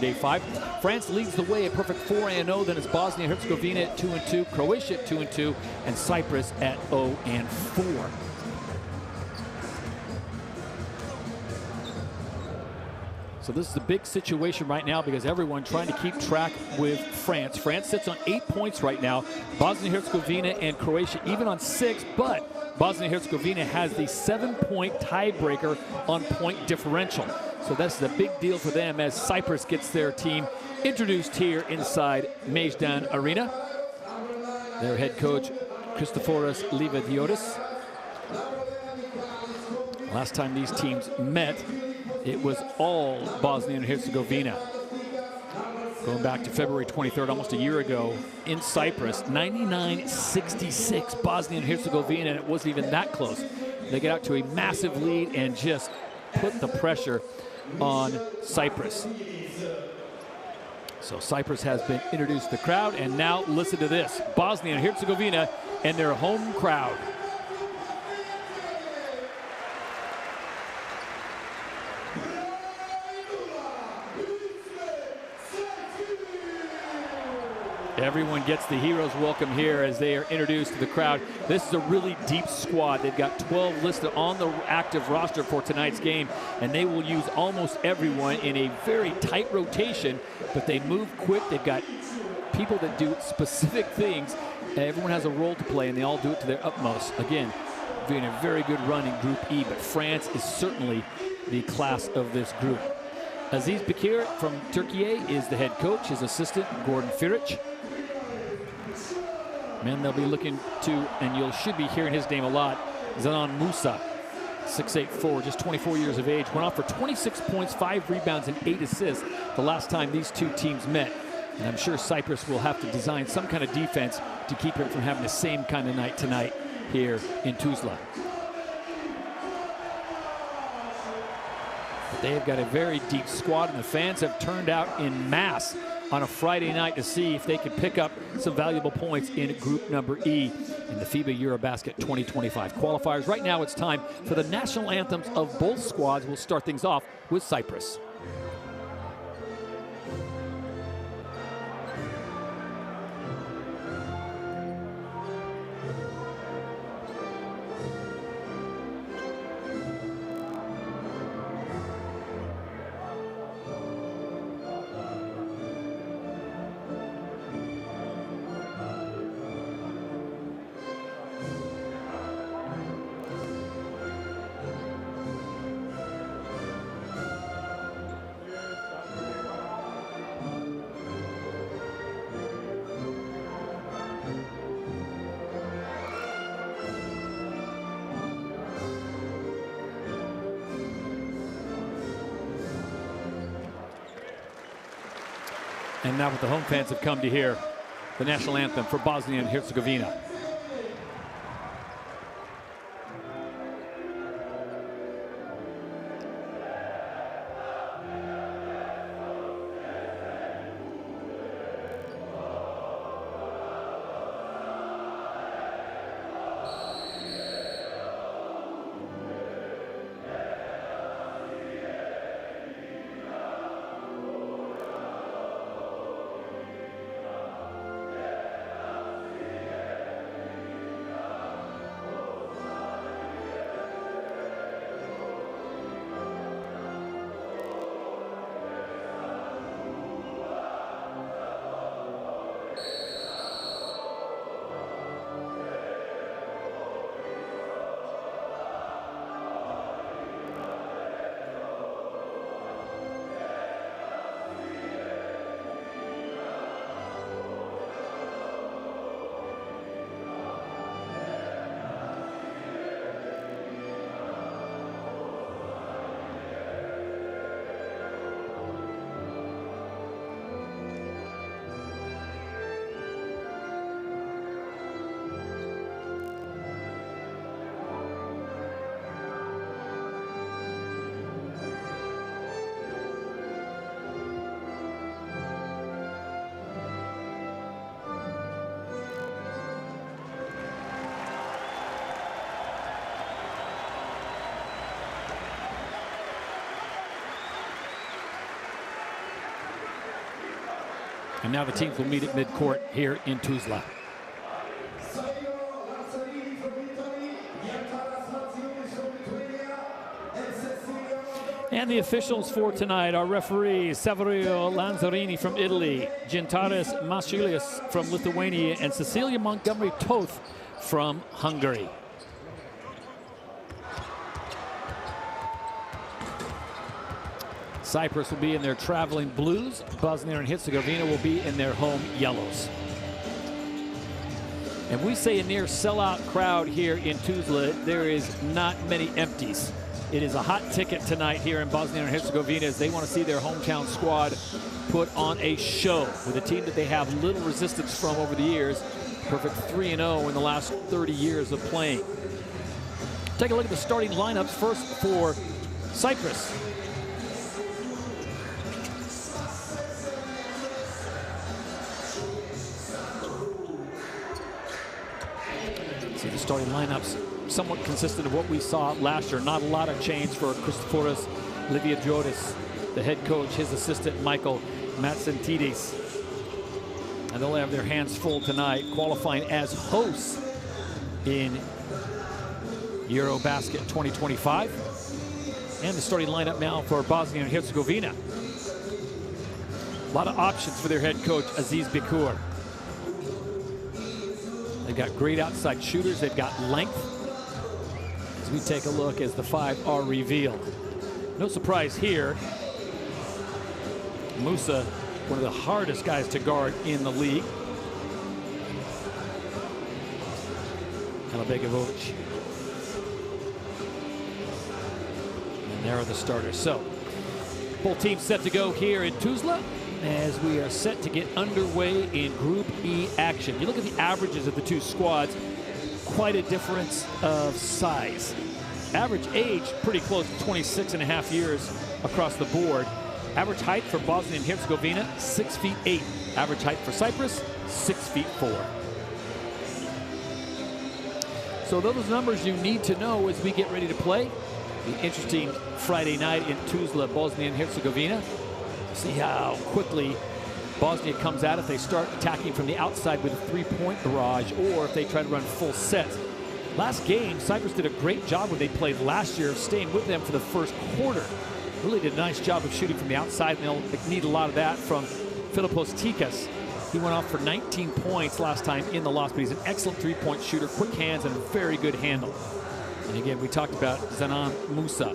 day 5. France leads the way, a perfect 4-0. Then it's Bosnia and Herzegovina at 2-2, Croatia at 2-2, and Cyprus at 0-4. So this is a big situation right now because everyone trying to keep track with France. France sits on 8 points right now. Bosnia and Herzegovina and Croatia even on 6, but Bosnia and Herzegovina has the 7-point tiebreaker on point differential. So that's a big deal for them as Cyprus gets their team introduced here inside Majdan Arena. Their head coach, Christoforos Livaudiotis. Last time these teams met, it was all Bosnia and Herzegovina. Going back to February 23rd, almost a year ago, in Cyprus, 99-66, Bosnia and Herzegovina, and it wasn't even that close. They get out to a massive lead and just put the pressure on Cyprus. So Cyprus has been introduced to the crowd, and now listen to this. Bosnia and Herzegovina and their home crowd. Everyone gets the hero's welcome here as they are introduced to the crowd. This is a really deep squad. They've got 12 listed on the active roster for tonight's game, and they will use almost everyone in a very tight rotation, but they move quick. They've got people that do specific things. Everyone has a role to play, and they all do it to their utmost. Again, being a very good run in Group E, but France is certainly the class of this group. Aziz Bekir from Turkey is the head coach. His assistant, Gordon Firic. Man, they'll be looking to, and you should be hearing his name a lot, Zanan Musa, 6'8" forward, just 24 years of age. Went off for 26 points, 5 rebounds, and 8 assists the last time these two teams met. And I'm sure Cyprus will have to design some kind of defense to keep him from having the same kind of night tonight here in Tuzla. But they have got a very deep squad, and the fans have turned out in mass on a Friday night to see if they could pick up some valuable points in group number E in the FIBA EuroBasket 2025 qualifiers. Right now it's time for the national anthems of both squads. We'll start things off with Cyprus. And now what the home fans have come to hear, the national anthem for Bosnia and Herzegovina. And now the teams will meet at midcourt here in Tuzla. And the officials for tonight are referees Saverio Lanzarini from Italy, Gintaras Masiulis from Lithuania, and Cecilia Montgomery Toth from Hungary. Cyprus will be in their traveling blues. Bosnia and Herzegovina will be in their home yellows. And we say a near sellout crowd here in Tuzla. There is not many empties. It is a hot ticket tonight here in Bosnia and Herzegovina as they want to see their hometown squad put on a show with a team that they have little resistance from over the years. Perfect 3-0 in the last 30 years of playing. Take a look at the starting lineups first for Cyprus. See the starting lineups somewhat consistent of what we saw last year. Not a lot of change for Christoforos Liviadiotis, the head coach, his assistant Michael Matsentidis. And they'll have their hands full tonight, qualifying as hosts in EuroBasket 2025. And the starting lineup now for Bosnia and Herzegovina. A lot of options for their head coach, Aziz Bikur. They've got great outside shooters. They've got length. As we take a look as the five are revealed. No surprise here. Musa, one of the hardest guys to guard in the league. Halabegovic. And there are the starters. So, both teams set to go here in Tuzla as we are set to get underway in Group E action. You look at the averages of the two squads, quite a difference of size. Average age pretty close to 26.5 years across the board. Average height for Bosnia and Herzegovina, 6'8". Average height for Cyprus, 6'4". So those numbers you need to know as we get ready to play. The interesting Friday night in Tuzla, Bosnia and Herzegovina. See how quickly Bosnia comes out if they start attacking from the outside with a three-point barrage, or if they try to run full sets. Last game, Cyprus did a great job when they played last year of staying with them for the first quarter. Really did a nice job of shooting from the outside, and they'll need a lot of that from Philippos Tikas. He went off for 19 points last time in the loss, but he's an excellent three-point shooter, quick hands, and a very good handle. And again, we talked about Zanan Musa.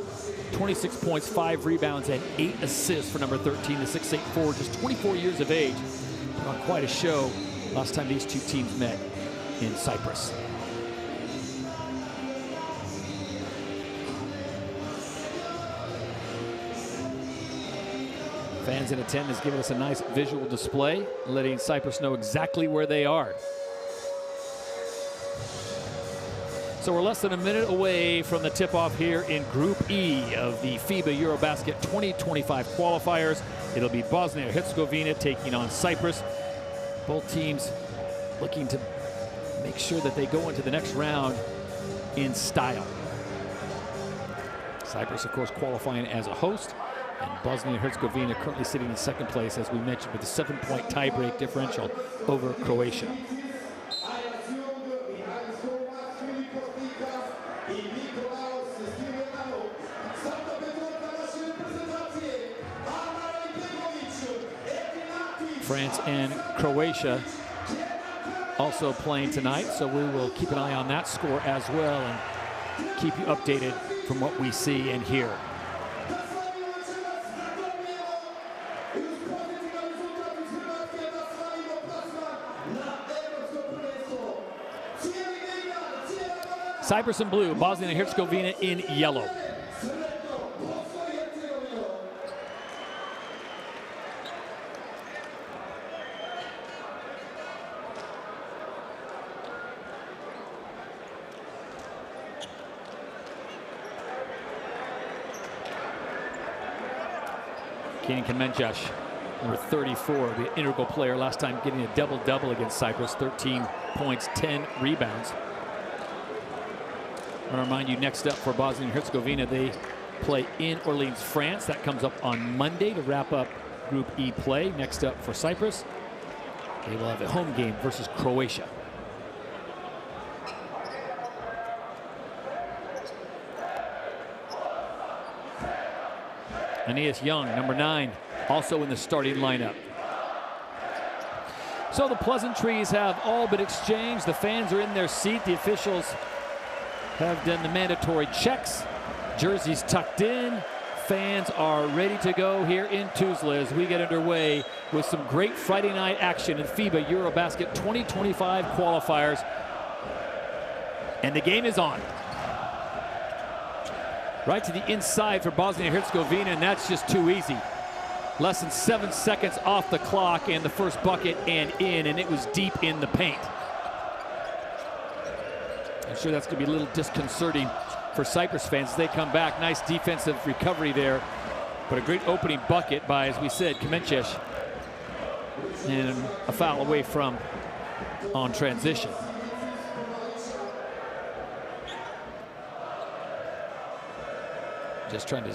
26 points, 5 rebounds, and 8 assists for number 13, the 6'8" forward, just 24 years of age. Put on quite a show last time these two teams met in Cyprus. Fans in attendance giving us a nice visual display, letting Cyprus know exactly where they are. So we're less than a minute away from the tip-off here in Group E of the FIBA EuroBasket 2025 qualifiers. It'll be Bosnia and Herzegovina taking on Cyprus. Both teams looking to make sure that they go into the next round in style. Cyprus, of course, qualifying as a host. And Bosnia and Herzegovina currently sitting in second place, as we mentioned, with a 7-point tiebreak differential over Croatia. France and Croatia also playing tonight, so we will keep an eye on that score as well and keep you updated from what we see and hear. Cyprus in blue, Bosnia and Herzegovina in yellow. Kenan Kemencash, number 34, the integral player, last time getting a double-double against Cyprus, 13 points, 10 rebounds. I want to remind you, next up for Bosnia and Herzegovina, they play in Orleans, France. That comes up on Monday to wrap up Group E play. Next up for Cyprus, They will have a home game versus Croatia. Aeneas Young, number 9, also in the starting lineup. So the pleasantries have all been exchanged. The fans are in their seat. The officials have done the mandatory checks. Jerseys tucked in. Fans are ready to go here in Tuzla as we get underway with some great Friday night action in FIBA EuroBasket 2025 qualifiers. And the game is on. Right to the inside for Bosnia and Herzegovina, and that's just too easy. Less than 7 seconds off the clock, and the first bucket and in, and it was deep in the paint. I'm sure that's going to be a little disconcerting for Cyprus fans as they come back. Nice defensive recovery there, but a great opening bucket by, as we said, Kemences, and a foul away from on transition. Just trying to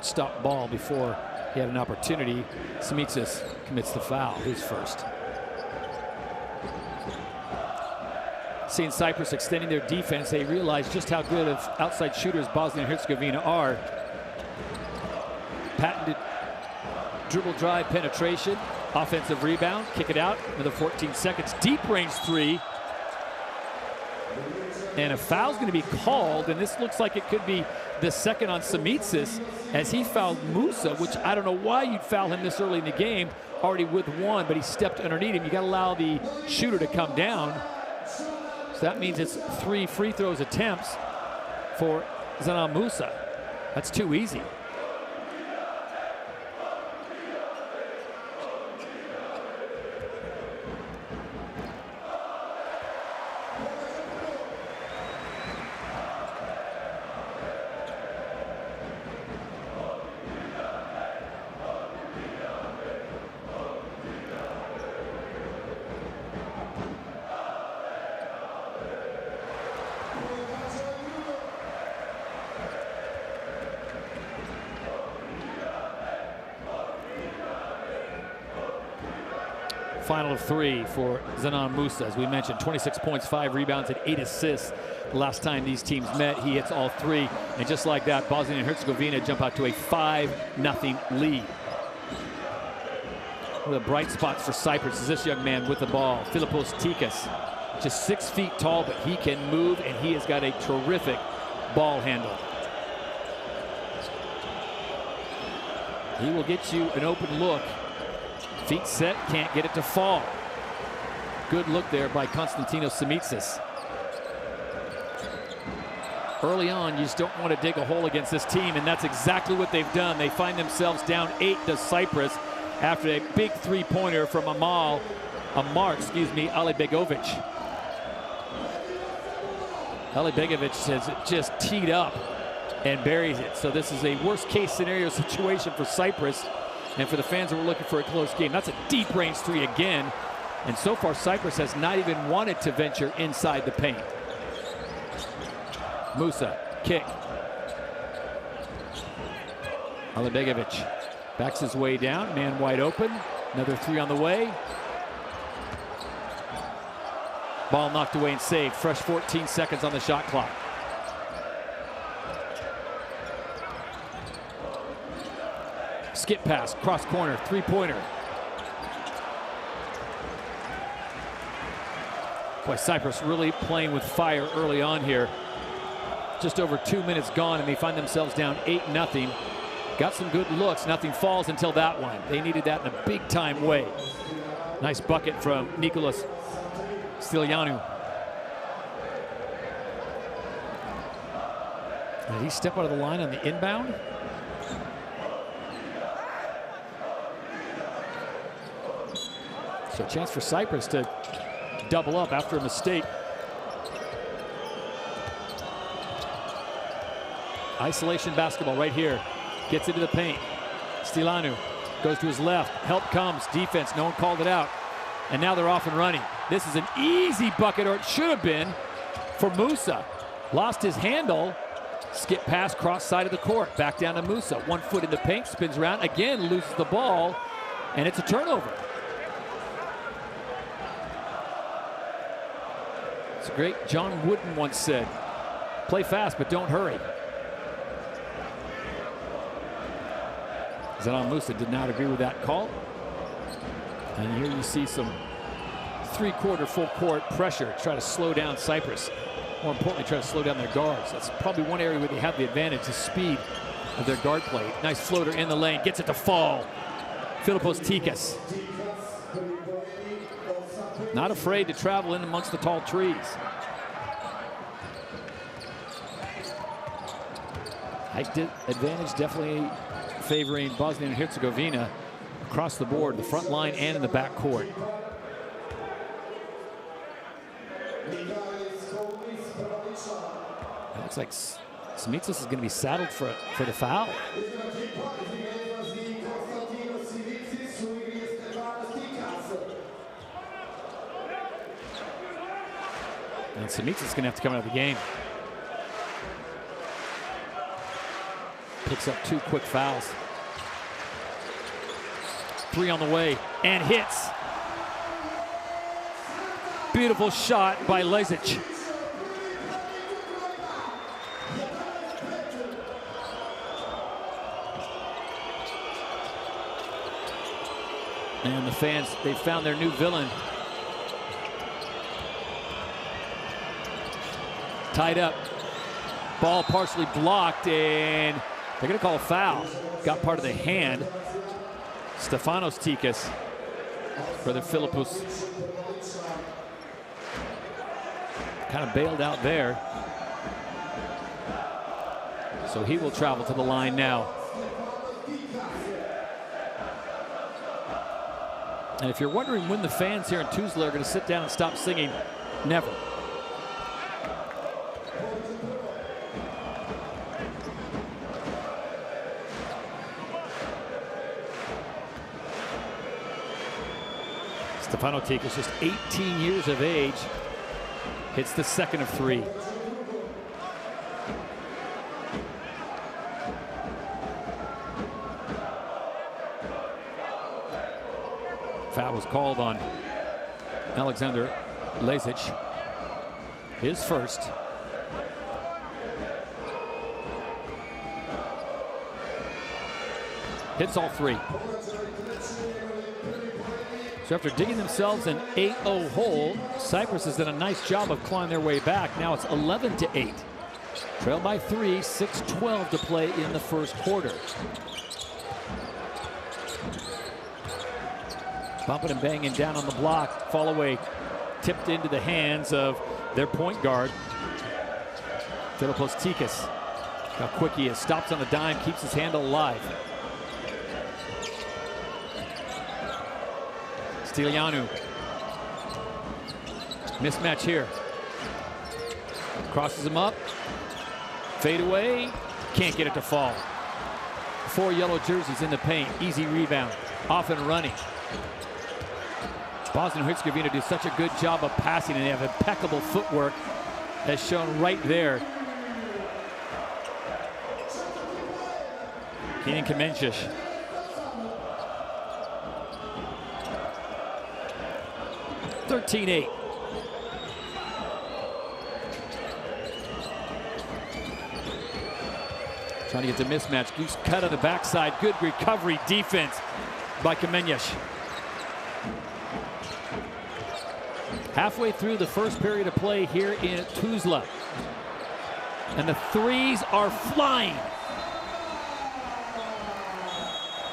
stop ball before he had an opportunity. Simitzis commits the foul. Who's first? Seeing Cyprus extending their defense, they realize just how good of outside shooters Bosnia and Herzegovina are. Patented dribble drive penetration, offensive rebound, kick it out, another 14 seconds. Deep range three. And a foul's going to be called, and this looks like it could be the second on Simitzis as he fouled Musa, which I don't know why you'd foul him this early in the game, already with one, but he stepped underneath him. You got to allow the shooter to come down. So that means it's 3 free throws attempts for Zanan Musa. That's too easy. Final of 3 for Zanan Musa. As we mentioned, 26 points, 5 rebounds, and 8 assists. The last time these teams met, he hits all 3. And just like that, Bosnia and Herzegovina jump out to a 5-0 lead. One of the bright spots for Cyprus is this young man with the ball, Philippos Tikas. Just 6 feet tall, but he can move, and he has got a terrific ball handle. He will get you an open look. Feet set, can't get it to fall. Good look there by Konstantinos Simitzis. Early on, you just don't want to dig a hole against this team, and that's exactly what they've done. They find themselves down 8 to Cyprus after a big three-pointer from Amar Alibegovic. Alibegovic has just teed up and buries it. So this is a worst-case scenario situation for Cyprus. And for the fans that were looking for a close game, that's a deep range 3 again. And so far, Cyprus has not even wanted to venture inside the paint. Musa, kick. Alibegovic backs his way down, man wide open. Another 3 on the way. Ball knocked away and saved. Fresh 14 seconds on the shot clock. Skip pass, cross corner, 3-pointer. Boy, Cyprus really playing with fire early on here. Just over 2 minutes gone, and they find themselves down 8-0. Got some good looks. Nothing falls until that one. They needed that in a big-time way. Nice bucket from Nicolas Stilianu. Did he step out of the line on the inbound? So a chance for Cyprus to double up after a mistake. Isolation basketball right here. Gets into the paint. Stilanu goes to his left. Help comes. Defense. No one called it out. And now they're off and running. This is an easy bucket, or it should have been, for Musa. Lost his handle. Skip pass, cross side of the court. Back down to Musa. 1 foot in the paint. Spins around. Again, loses the ball. And it's a turnover. It's great. John Wooden once said, play fast, but don't hurry. Zenon Musa did not agree with that call. And here you see some three-quarter full court pressure to try to slow down Cyprus. More importantly, try to slow down their guards. That's probably one area where they have the advantage, the speed of their guard play. Nice floater in the lane, gets it to fall. Filipos Tikas. Not afraid to travel in amongst the tall trees. Height advantage definitely favoring Bosnia and Herzegovina across the board, the front line and in the back court. It looks like Smitsas is going to be saddled for the foul. And Smitsas is going to have to come out of the game. Picks up 2 quick fouls. 3 on the way and hits. Beautiful shot by Lezic. And the fans, they found their new villain. Tied up. Ball partially blocked, and they're going to call a foul. Got part of the hand. Stefanos Tikas for the Filipos. Kind of bailed out there. So he will travel to the line now. And if you're wondering when the fans here in Tuzla are going to sit down and stop singing, never. Stefano Tikas, just 18 years of age, hits the second of 3. Foul was called on Alexander Lezic, his first. Hits all 3. So after digging themselves an 8-0 hole, Cyprus has done a nice job of clawing their way back. Now it's 11-8. Trailed by 3, 6:12 to play in the first quarter. Bumping and banging down on the block. Fall away tipped into the hands of their point guard, Filipos Tikas. How quick he is. Stops on the dime, keeps his handle alive. Stilianu. Mismatch here. Crosses him up. Fade away. Can't get it to fall. 4 yellow jerseys in the paint. Easy rebound. Off and running. Bosnia and Herzegovina do such a good job of passing, and they have impeccable footwork, as shown right there. Kenan Kamencic. (13-8). Trying to get the mismatch. Goose cut on the backside. Good recovery defense by Kamencic. Halfway through the first period of play here in Tuzla. And the threes are flying.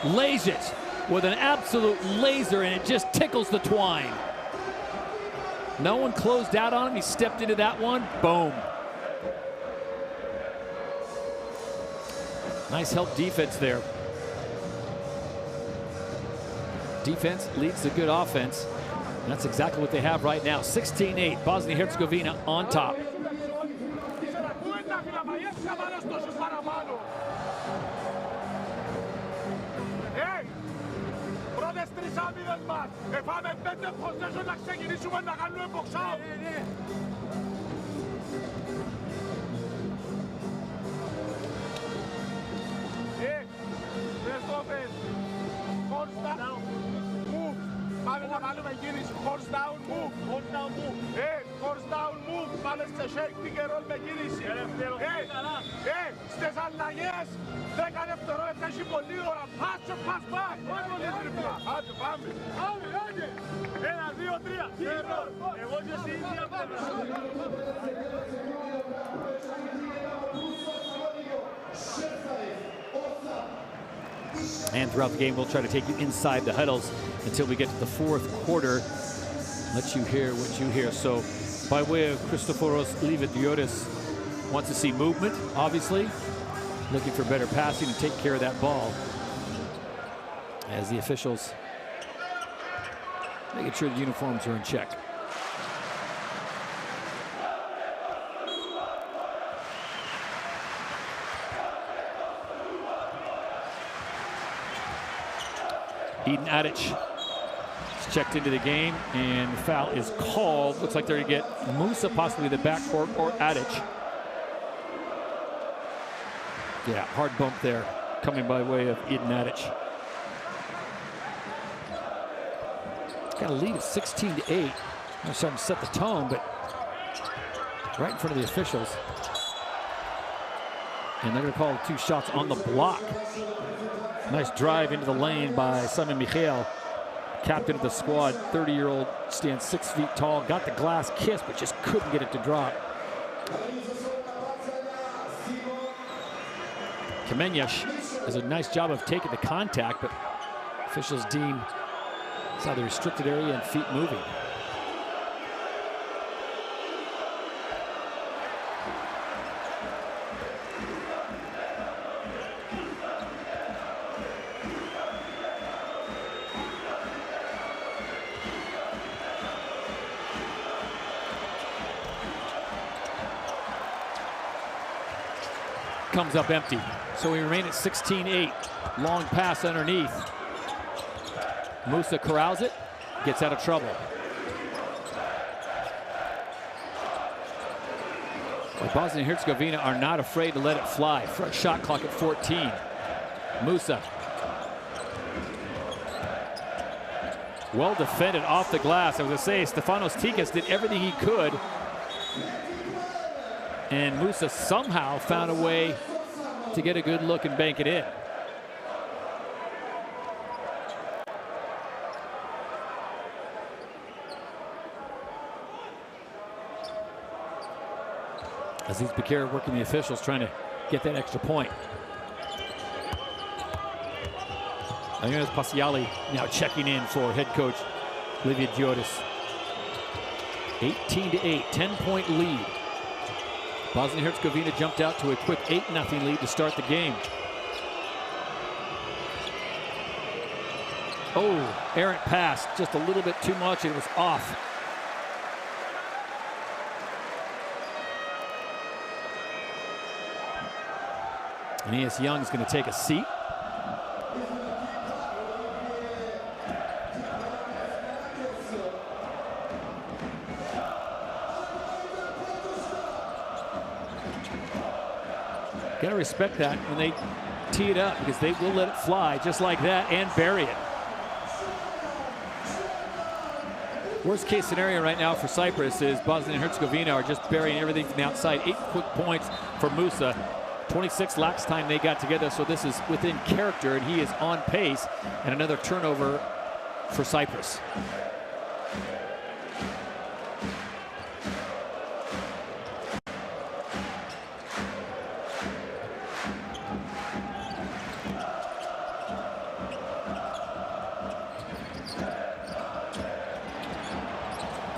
Lezic with an absolute laser, and it just tickles the twine. No one closed out on him. He stepped into that one. Boom. Nice help defense there. Defense leads to good offense. And that's exactly what they have right now. 16-8, Bosnia and Herzegovina on top. να βάλουμε κίνηση. Force down move. Force down move. Force down move. Πάμε σε shake pick and roll με κίνηση. Στις αλλαγές 10 δευτερόλεπτα έχει πολλή ώρα. Πάσε, πας, πας. Άντε, πάμε. Άντε. 1, 2, 3. Εγώ και εσύ ίδια. And throughout the game, we'll try to take you inside the huddles until we get to the fourth quarter. Let you hear what you hear. So, by way of Christoforos Lividiotis, wants to see movement, obviously. Looking for better passing and take care of that ball. As the officials making sure the uniforms are in check. Eden Adic is checked into the game, and the foul is called. Looks like they're going to get Musa possibly in the backcourt or Adic. Yeah, hard bump there, coming by way of Eden Adic. Got a lead of 16-8. They're starting to set the tone, but right in front of the officials. And they're going to call 2 shots on the block. Nice drive into the lane by Simon Michael, captain of the squad. 30-year-old, stands 6 feet tall, got the glass kiss, but just couldn't get it to drop. Kamenyash does a nice job of taking the contact, but officials deem it's out of the restricted area and feet moving. Comes up empty. So we remain at 16-8. Long pass underneath. Musa corrals it, gets out of trouble. Well, Bosnia and Herzegovina are not afraid to let it fly. Front shot clock at 14. Musa. Well defended off the glass. I was going to say, Stefanos Tsigas did everything he could. And Musa somehow found a way to get a good look and bank it in. Aziz Bakir working the officials, trying to get that extra point. Ioannis Pasiali now checking in for head coach Lividiotis. 18-8, 10-point lead. Bosnia and Herzegovina jumped out to a quick 8-0 lead to start the game. Oh, errant pass, just a little bit too much, and it was off. Aeneas Young is going to take a seat. Got to respect that when they tee it up, because they will let it fly just like that and bury it. Worst case scenario right now for Cyprus is Bosnia and Herzegovina are just burying everything from the outside. 8 quick points for Musa. 26 last time they got together, so this is within character, and he is on pace. And another turnover for Cyprus.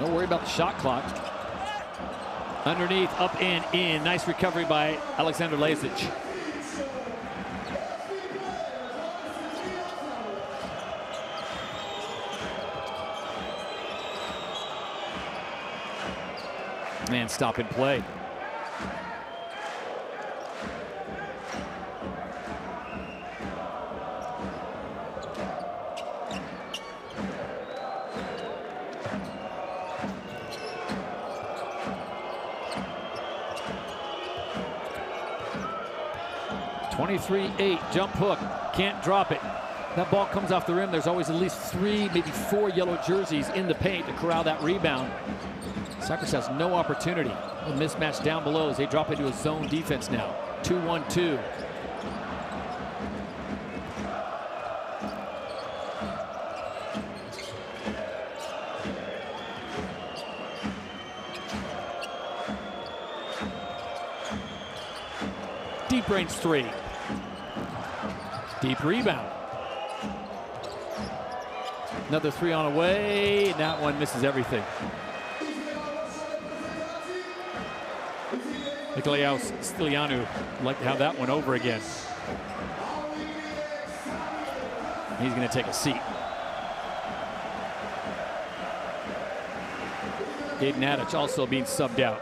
Don't worry about the shot clock. Underneath, up and in. Nice recovery by Alexander Lazic. Man, stop and play. .23-8, jump hook, can't drop it. That ball comes off the rim. There's always at least 3, maybe 4 yellow jerseys in the paint to corral that rebound. Cyprus has no opportunity. A mismatch down below as they drop into a zone defense now. 2-1-2. Deep range 3. Deep rebound. Another 3 on the way, and that one misses everything. Nikolaos Stylianou would like to have that one over again. He's going to take a seat. Gabe Nadic also being subbed out.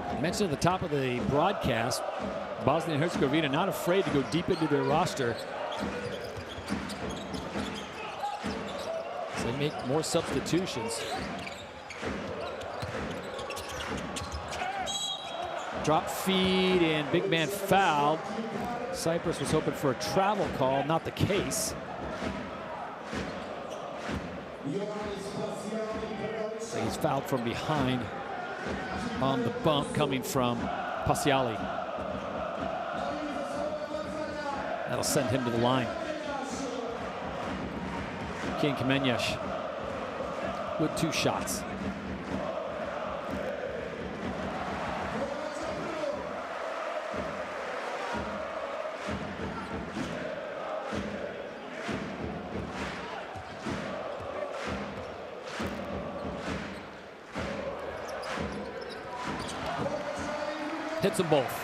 I mentioned at the top of the broadcast, Bosnia and Herzegovina not afraid to go deep into their roster. So they make more substitutions. Drop feed and big man fouled. Cyprus was hoping for a travel call, not the case. So he's fouled from behind on the bump coming from Pasiali. That'll send him to the line. King Kamenyes with 2 shots. Hits them both.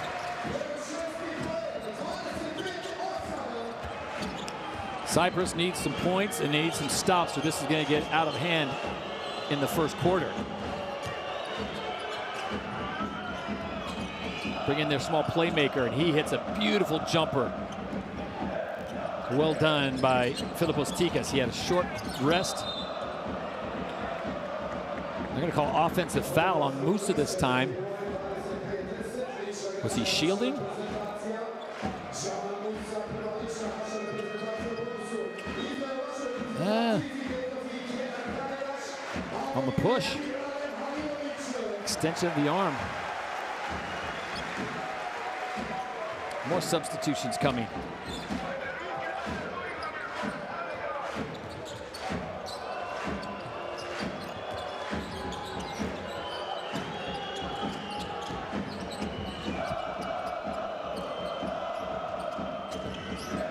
Cyprus needs some points and they need some stops, so this is going to get out of hand in the first quarter. Bring in their small playmaker, and he hits a beautiful jumper. Well done by Philippos Tikas. He had a short rest. They're going to call offensive foul on Musa this time. Was he shielding? On the push. Extension of the arm. More substitutions coming.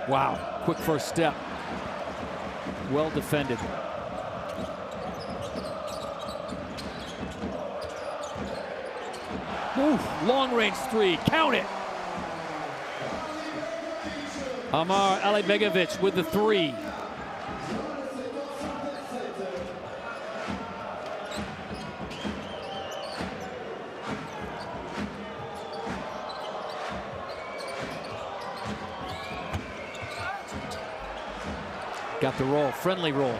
Wow, quick first step. Well defended. Oof, long range 3, count it. Amar Alibegovic with the 3. Got the roll, friendly roll.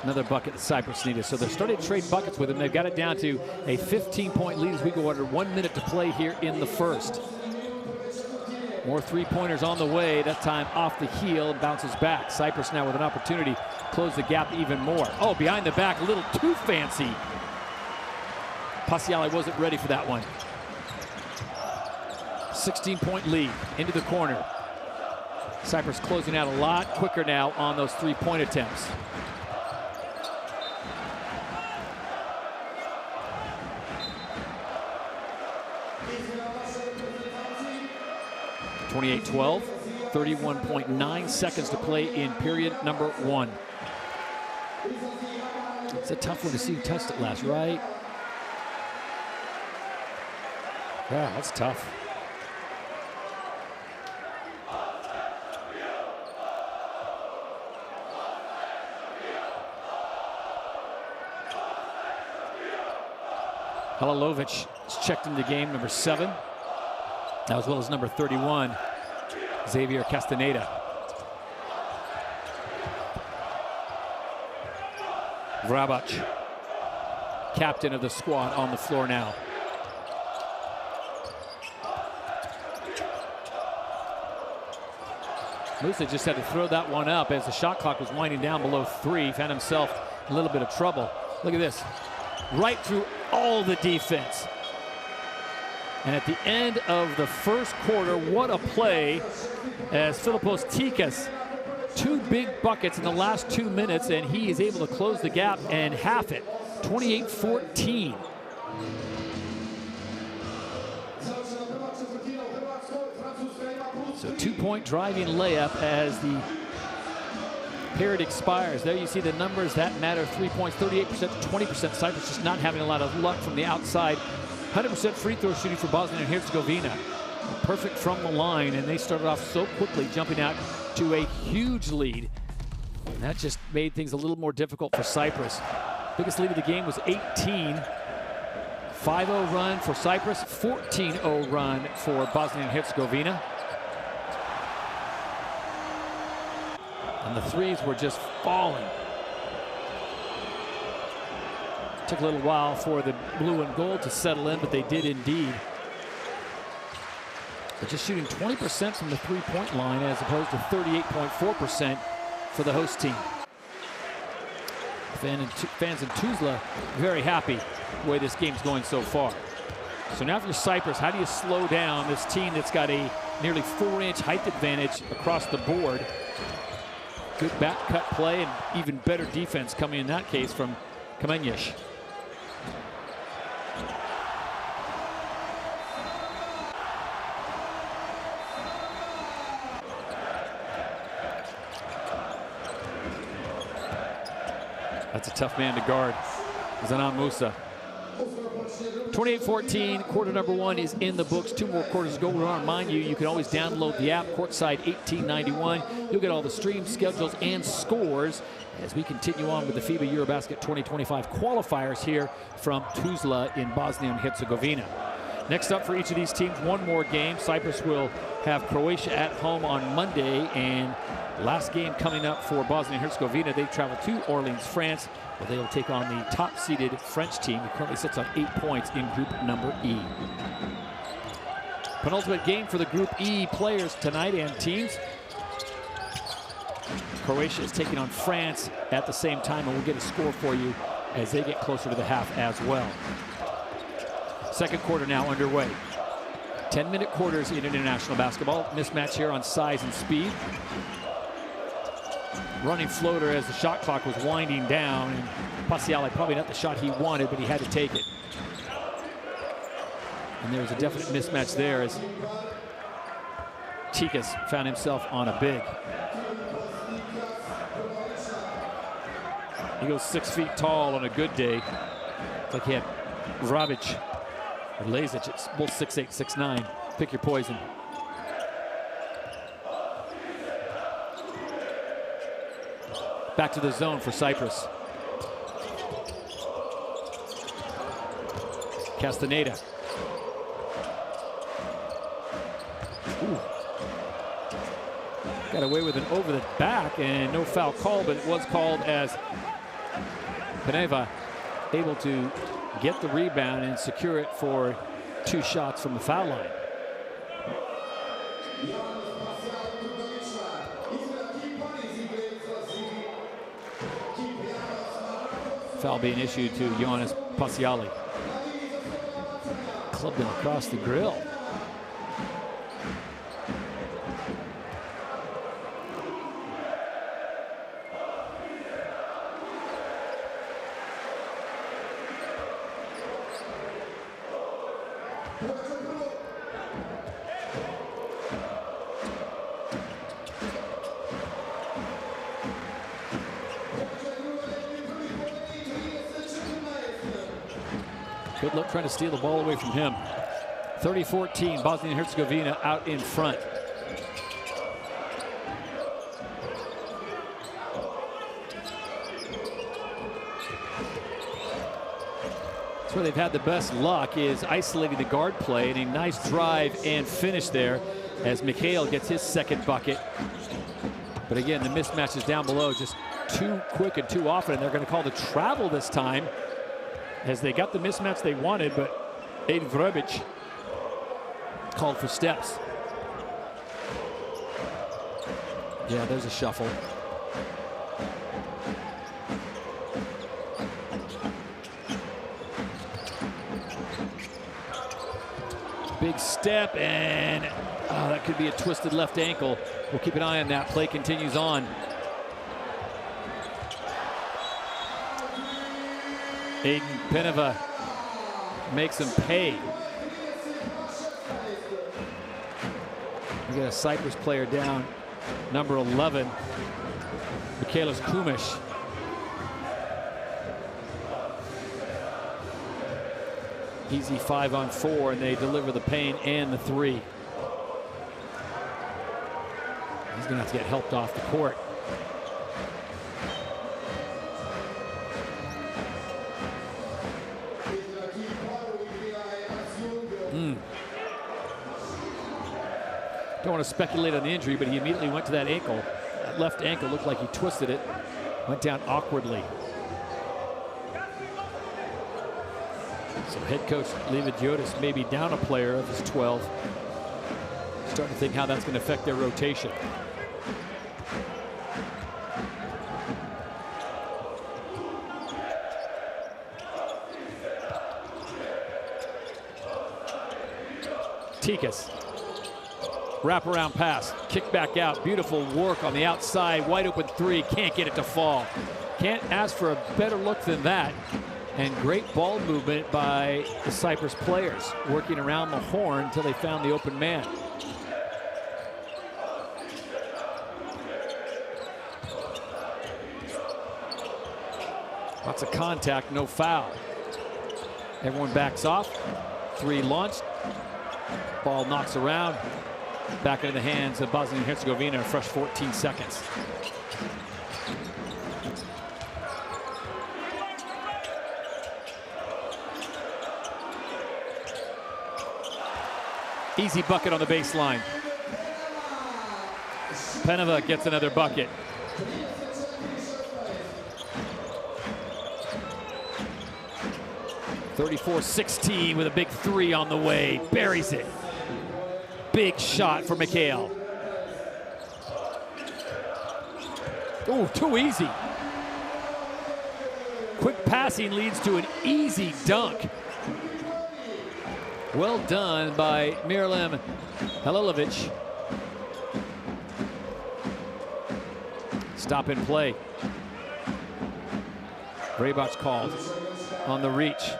Another bucket that Cyprus needed. So they're starting to trade buckets with him. They've got it down to a 15-point lead as we go under 1 minute to play here in the first. More 3-pointers on the way, that time off the heel and bounces back. Cyprus now with an opportunity to close the gap even more. Oh, behind the back, a little too fancy. Pasiali wasn't ready for that one. 16-point lead into the corner. Cyprus closing out a lot quicker now on those 3-point attempts. (28-12), 31.9 seconds to play in period number 1. It's a tough one to see who touched it last, right? Yeah, that's tough. Halilovic is checked into game number 7, as well as number 31, Xavier Castaneda. Vrabac, captain of the squad, on the floor now. Musa just had to throw that one up as the shot clock was winding down below 3. Found himself in a little bit of trouble. Look at this. Right through all the defense. And at the end of the first quarter, what a play as Filipos Tikas, 2 big buckets in the last 2 minutes, and he is able to close the gap and half it. 28-14. So 2-point driving layup as the period expires. There you see the numbers that matter. 3 points, 38% to 20%. Cyprus just not having a lot of luck from the outside. 100% free throw shooting for Bosnia and Herzegovina. Perfect from the line, and they started off so quickly, jumping out to a huge lead. And that just made things a little more difficult for Cyprus. Biggest lead of the game was 18. 5-0 run for Cyprus, 14-0 run for Bosnia and Herzegovina. And the threes were just falling. Took a little while for the blue and gold to settle in, but they did indeed. But just shooting 20% from the three-point line as opposed to 38.4% for the host team. Fans in Tuzla very happy the way this game's going so far. So now for Cyprus, how do you slow down this team that's got a nearly 4-inch height advantage across the board? Good back cut play and even better defense coming in that case from Kamenysh. That's a tough man to guard. Zanan Musa. 28-14, quarter number 1 is in the books. 2 more quarters to go. We'll remind you, you can always download the app, Courtside 1891. You'll get all the streams, schedules, and scores as we continue on with the FIBA EuroBasket 2025 qualifiers here from Tuzla in Bosnia and Herzegovina. Next up for each of these teams, one more game. Cyprus will have Croatia at home on Monday, and last game coming up for Bosnia and Herzegovina. They travel to Orleans, France, where they will take on the top-seeded French team who currently sits on 8 points in group number E. Penultimate game for the Group E players tonight and teams. Croatia is taking on France at the same time, and we'll get a score for you as they get closer to the half as well. Second quarter now underway. 10-minute quarters in international basketball. Mismatch here on size and speed. Running floater as the shot clock was winding down, and Paciale probably not the shot he wanted, but he had to take it. And there was a definite mismatch there as Tikas found himself on a big. He goes 6 feet tall on a good day. It's like he had Vrabic or Lazic. It's both 6'8", 6'9". Pick your poison. Back to the zone for Cyprus. Castaneda. Ooh. Got away with an over the back and no foul call, but it was called as Peneva able to get the rebound and secure it for 2 shots from the foul line. Foul being issued to Jonas Paciale. Clubbed him across the grill. Good look trying to steal the ball away from him. 30-14, Bosnia and Herzegovina out in front. That's where they've had the best luck, is isolating the guard play, and a nice drive and finish there as Mikhail gets his second bucket. But again, the mismatches down below just too quick and too often, and they're going to call the travel this time, as they got the mismatch they wanted, but Aiden Vrabic called for steps. Yeah, there's a shuffle. Big step, and that could be a twisted left ankle. We'll keep an eye on that. Play continues on. Aiden Peneva makes him pay. We got a Cyprus player down, number 11, Michaelis Kumish. Easy 5-on-4, and they deliver the pain and the three. He's gonna have to get helped off the court. Don't want to speculate on the injury, but he immediately went to that ankle. That left ankle looked like he twisted it, went down awkwardly. So head coach Lividiotis may be down a player of his 12. Starting to think how that's going to affect their rotation. Tikas. Wraparound pass, kick back out, beautiful work on the outside, wide open three, can't get it to fall. Can't ask for a better look than that. And great ball movement by the Cyprus players, working around the horn until they found the open man. Lots of contact, no foul. Everyone backs off, three launched, ball knocks around. Back into the hands of Bosnia and Herzegovina, a fresh 14 seconds. Easy bucket on the baseline. Peneva gets another bucket. (34-16) with a big three on the way, buries it. Big shot for Mikhail. Oh, too easy. Quick passing leads to an easy dunk. Well done by Miralem Halilovic. Stop and play. Vrabac called on the reach.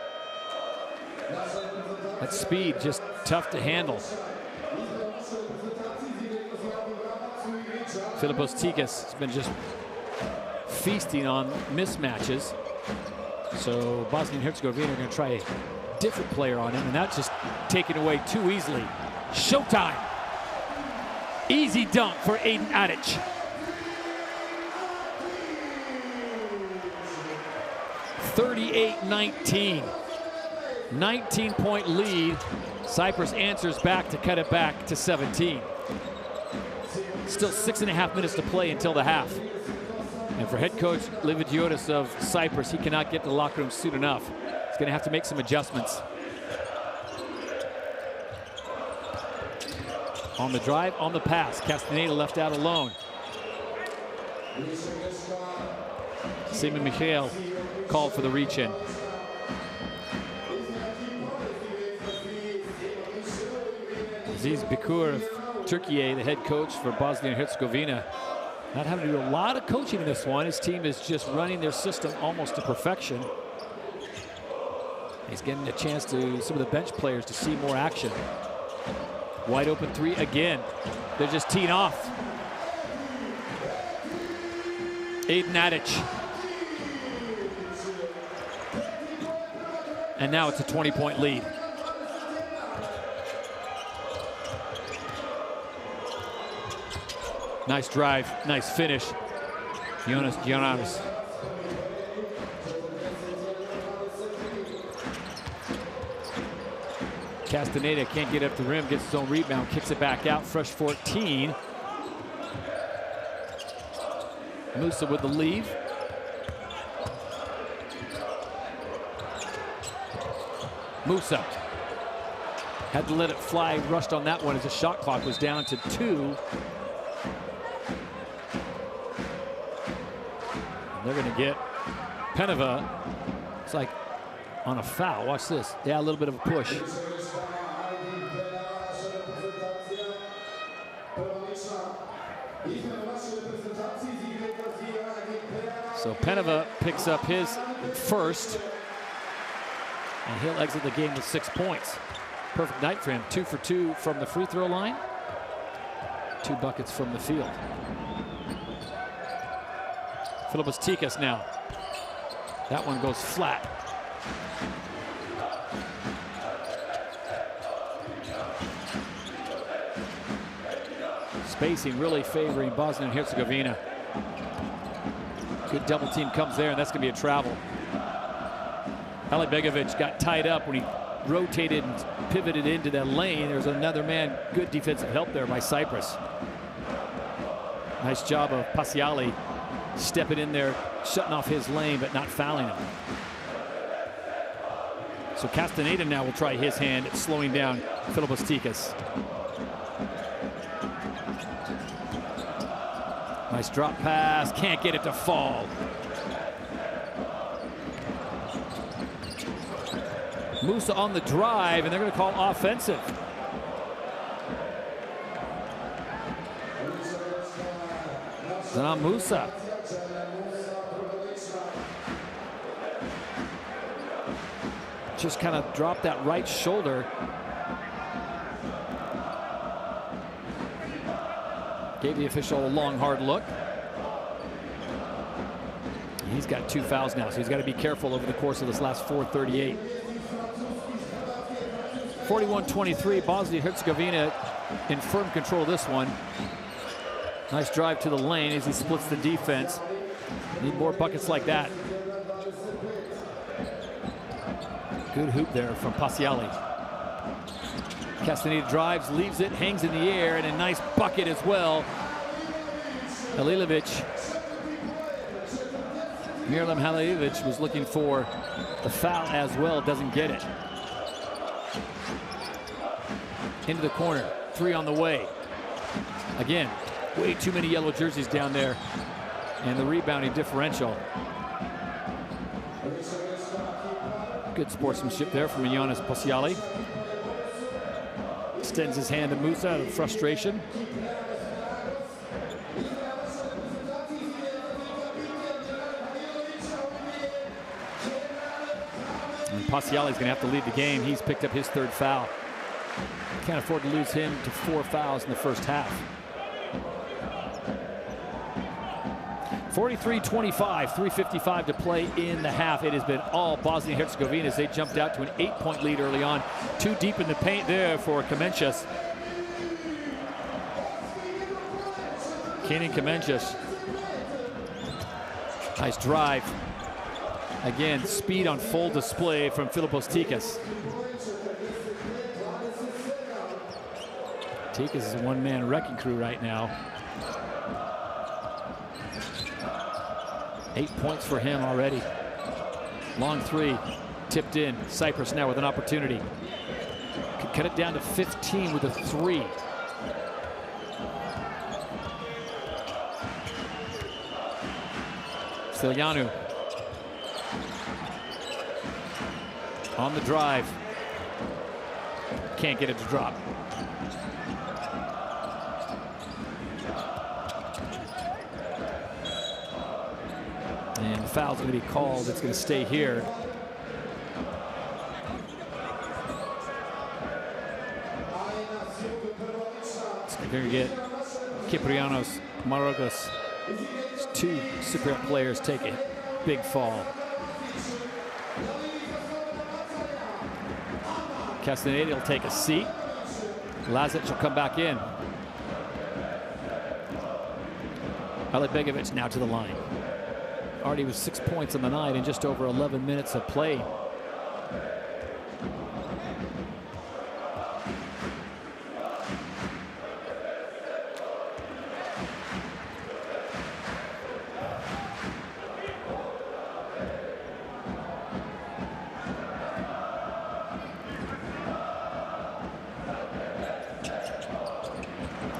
That speed just tough to handle. Filipos Tikas has been just feasting on mismatches. So Bosnia and Herzegovina are going to try a different player on him, and that's just taken away too easily. Showtime. Easy dunk for Aiden Adic. (38-19). 19-point lead. Cyprus answers back to cut it back to 17. Still 6.5 minutes to play until the half. And for head coach Lividiotis of Cyprus, he cannot get to the locker room soon enough. He's going to have to make some adjustments. On the drive, on the pass, Castaneda left out alone. Simon Mikhail called for the reach-in. Aziz Bikur of Turkey, the head coach for Bosnia and Herzegovina, not having to do a lot of coaching in this one. His team is just running their system almost to perfection. He's getting a chance to some of the bench players to see more action. Wide open three again. They're just teeing off. Aiden Adic. And now it's a 20-point lead. Nice drive, nice finish. Jonas Giannaris. Castaneda can't get up the rim, gets his own rebound, kicks it back out, fresh 14. Musa with the leave. Musa had to let it fly, rushed on that one as the shot clock was down to 2. they're going to get Penova. It's like on a foul. Watch this. Yeah, a little bit of a push. So Penova picks up his first, and he'll exit the game with 6 points. Perfect night for him. 2 for 2 from the free throw line. 2 buckets from the field. Philippos Tikas now. That one goes flat. Spacing really favoring Bosnia and Herzegovina. Good double team comes there, and that's going to be a travel. Halicbegovic got tied up when he rotated and pivoted into that lane. There's another man. Good defensive help there by Cyprus. Nice job of Pasiali stepping in there, shutting off his lane, but not fouling him. So Castaneda now will try his hand at slowing down Philippos Tikas. Nice drop pass, can't get it to fall. Musa on the drive, and they're going to call offensive. Zanan Musa. Just kind of dropped that right shoulder. Gave the official a long, hard look. He's got 2 fouls now, so he's got to be careful over the course of this last 4:38. 41-23, Bosnia-Herzegovina in firm control of this one. Nice drive to the lane as he splits the defense. Need more buckets like that. Good hoop there from Pasiali. Castaneda drives, leaves it, hangs in the air, and a nice bucket as well. Halilovic. Miralem Halilovic was looking for the foul as well, doesn't get it. Into the corner, 3 on the way. Again, way too many yellow jerseys down there, and the rebounding differential. Good sportsmanship there from Ioannis Pasiali. Extends his hand to Musa out of frustration. And Pasiali's going to have to lead the game. He's picked up his 3rd foul. Can't afford to lose him to 4 fouls in the first half. 43-25, 3:55 to play in the half. It has been all Bosnia-Herzegovina as they jumped out to an 8-point lead early on. 2 deep in the paint there for Kemencius. Kenan Kemencius. Nice drive. Again, speed on full display from Philippos Tikas. Tikas is a one-man wrecking crew right now. 8 points for him already. Long 3, tipped in. Cyprus now with an opportunity. Could cut it down to 15 with a 3. Stiljanu. On the drive. Can't get it to drop. And the foul's going to be called. It's going to stay here. We're going to get Kyprianos Marogos. 2 Cypriot players take a big fall. Castaneda will take a seat. Lazic will come back in. Halicbegovic now to the line. Already with 6 points on the night in just over 11 minutes of play.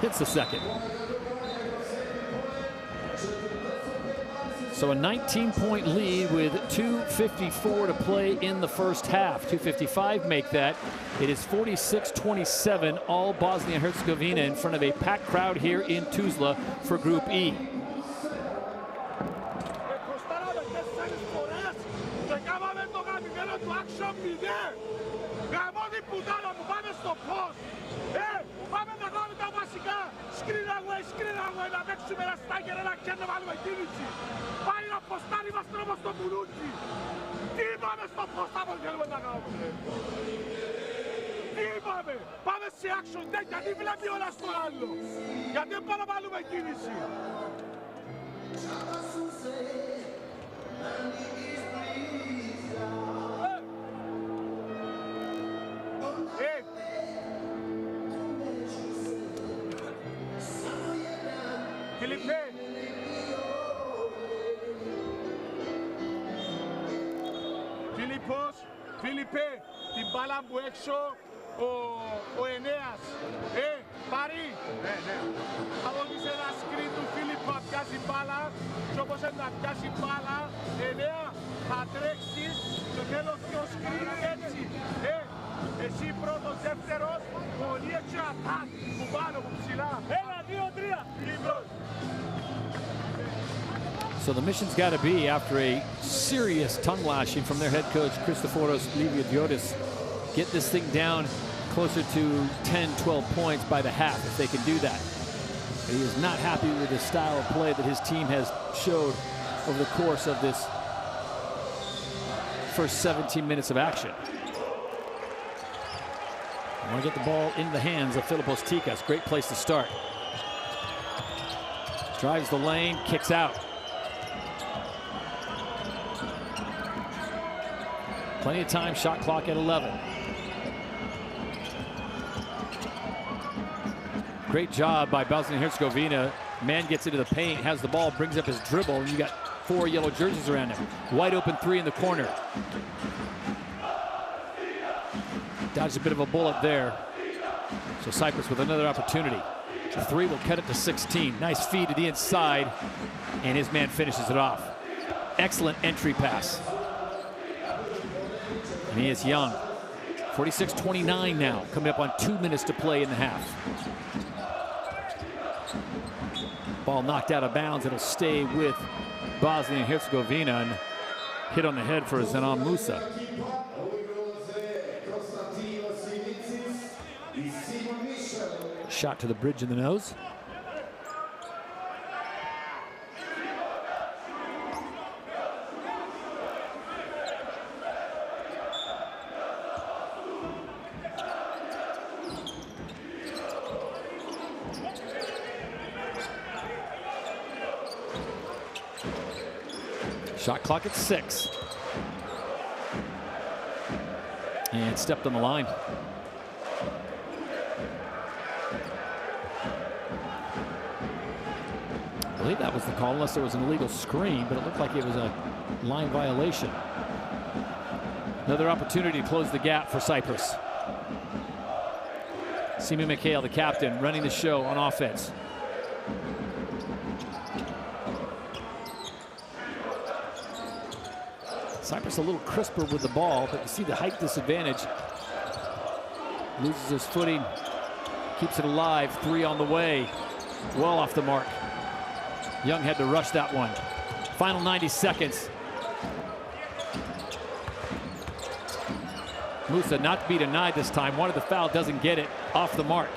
Hits the second. So a 19-point lead with 2:54 to play in the first half. 2:55 make that. It is 46-27, all Bosnia and Herzegovina in front of a packed crowd here in Tuzla for Group E. Πάμε σε action, γιατί βλέπει όλα στον άλλο. Γιατί δεν πάμε να βάλουμε κίνηση. Φιλιππέ. Φιλιππέ, την μπάλα μου έξω. Ο Ενέας, πάρει, αγωνίζει ένα σκριν του Φίλιππου να πιάσει μπάλα και όπως να πιάσει μπάλα, Ενέα, θα τρέξεις και θέλω πιο σκριν έτσι, εσύ πρώτος, δεύτερος, πολύ έτσι ατάκ, που πάνω, που ψηλά, 1, 2, 3, Λίμπρος. So the mission's got to be, after a serious tongue lashing from their head coach, Christoforos Liviadiotis, get this thing down closer to 10, 12 points by the half if they can do that. But he is not happy with the style of play that his team has showed over the course of this first 17 minutes of action. I want to get the ball into the hands of Filipos Tikas. Great place to start. Drives the lane, kicks out. Plenty of time, shot clock at 11. Great job by Bosnia and Herzegovina. Man gets into the paint, has the ball, brings up his dribble, and you got 4 yellow jerseys around him. Wide open 3 in the corner. Dodged a bit of a bullet there. So Cyprus with another opportunity. The 3 will cut it to 16. Nice feed to the inside, and his man finishes it off. Excellent entry pass. And he is young. 46-29 now, coming up on 2 minutes to play in the half. Ball knocked out of bounds. It'll stay with Bosnia and Herzegovina, and hit on the head for Zenon Musa. Shot to the bridge in the nose. Shot clock at 6. And stepped on the line. I believe that was the call, unless there was an illegal screen, but it looked like it was a line violation. Another opportunity to close the gap for Cyprus. Simi Mikhail, the captain, running the show on offense. Cyprus a little crisper with the ball, but you see the height disadvantage. Loses his footing, keeps it alive. 3 on the way, well off the mark. Young had to rush that one. Final 90 seconds. Musa not to be denied this time. Wanted the foul, doesn't get it. Off the mark.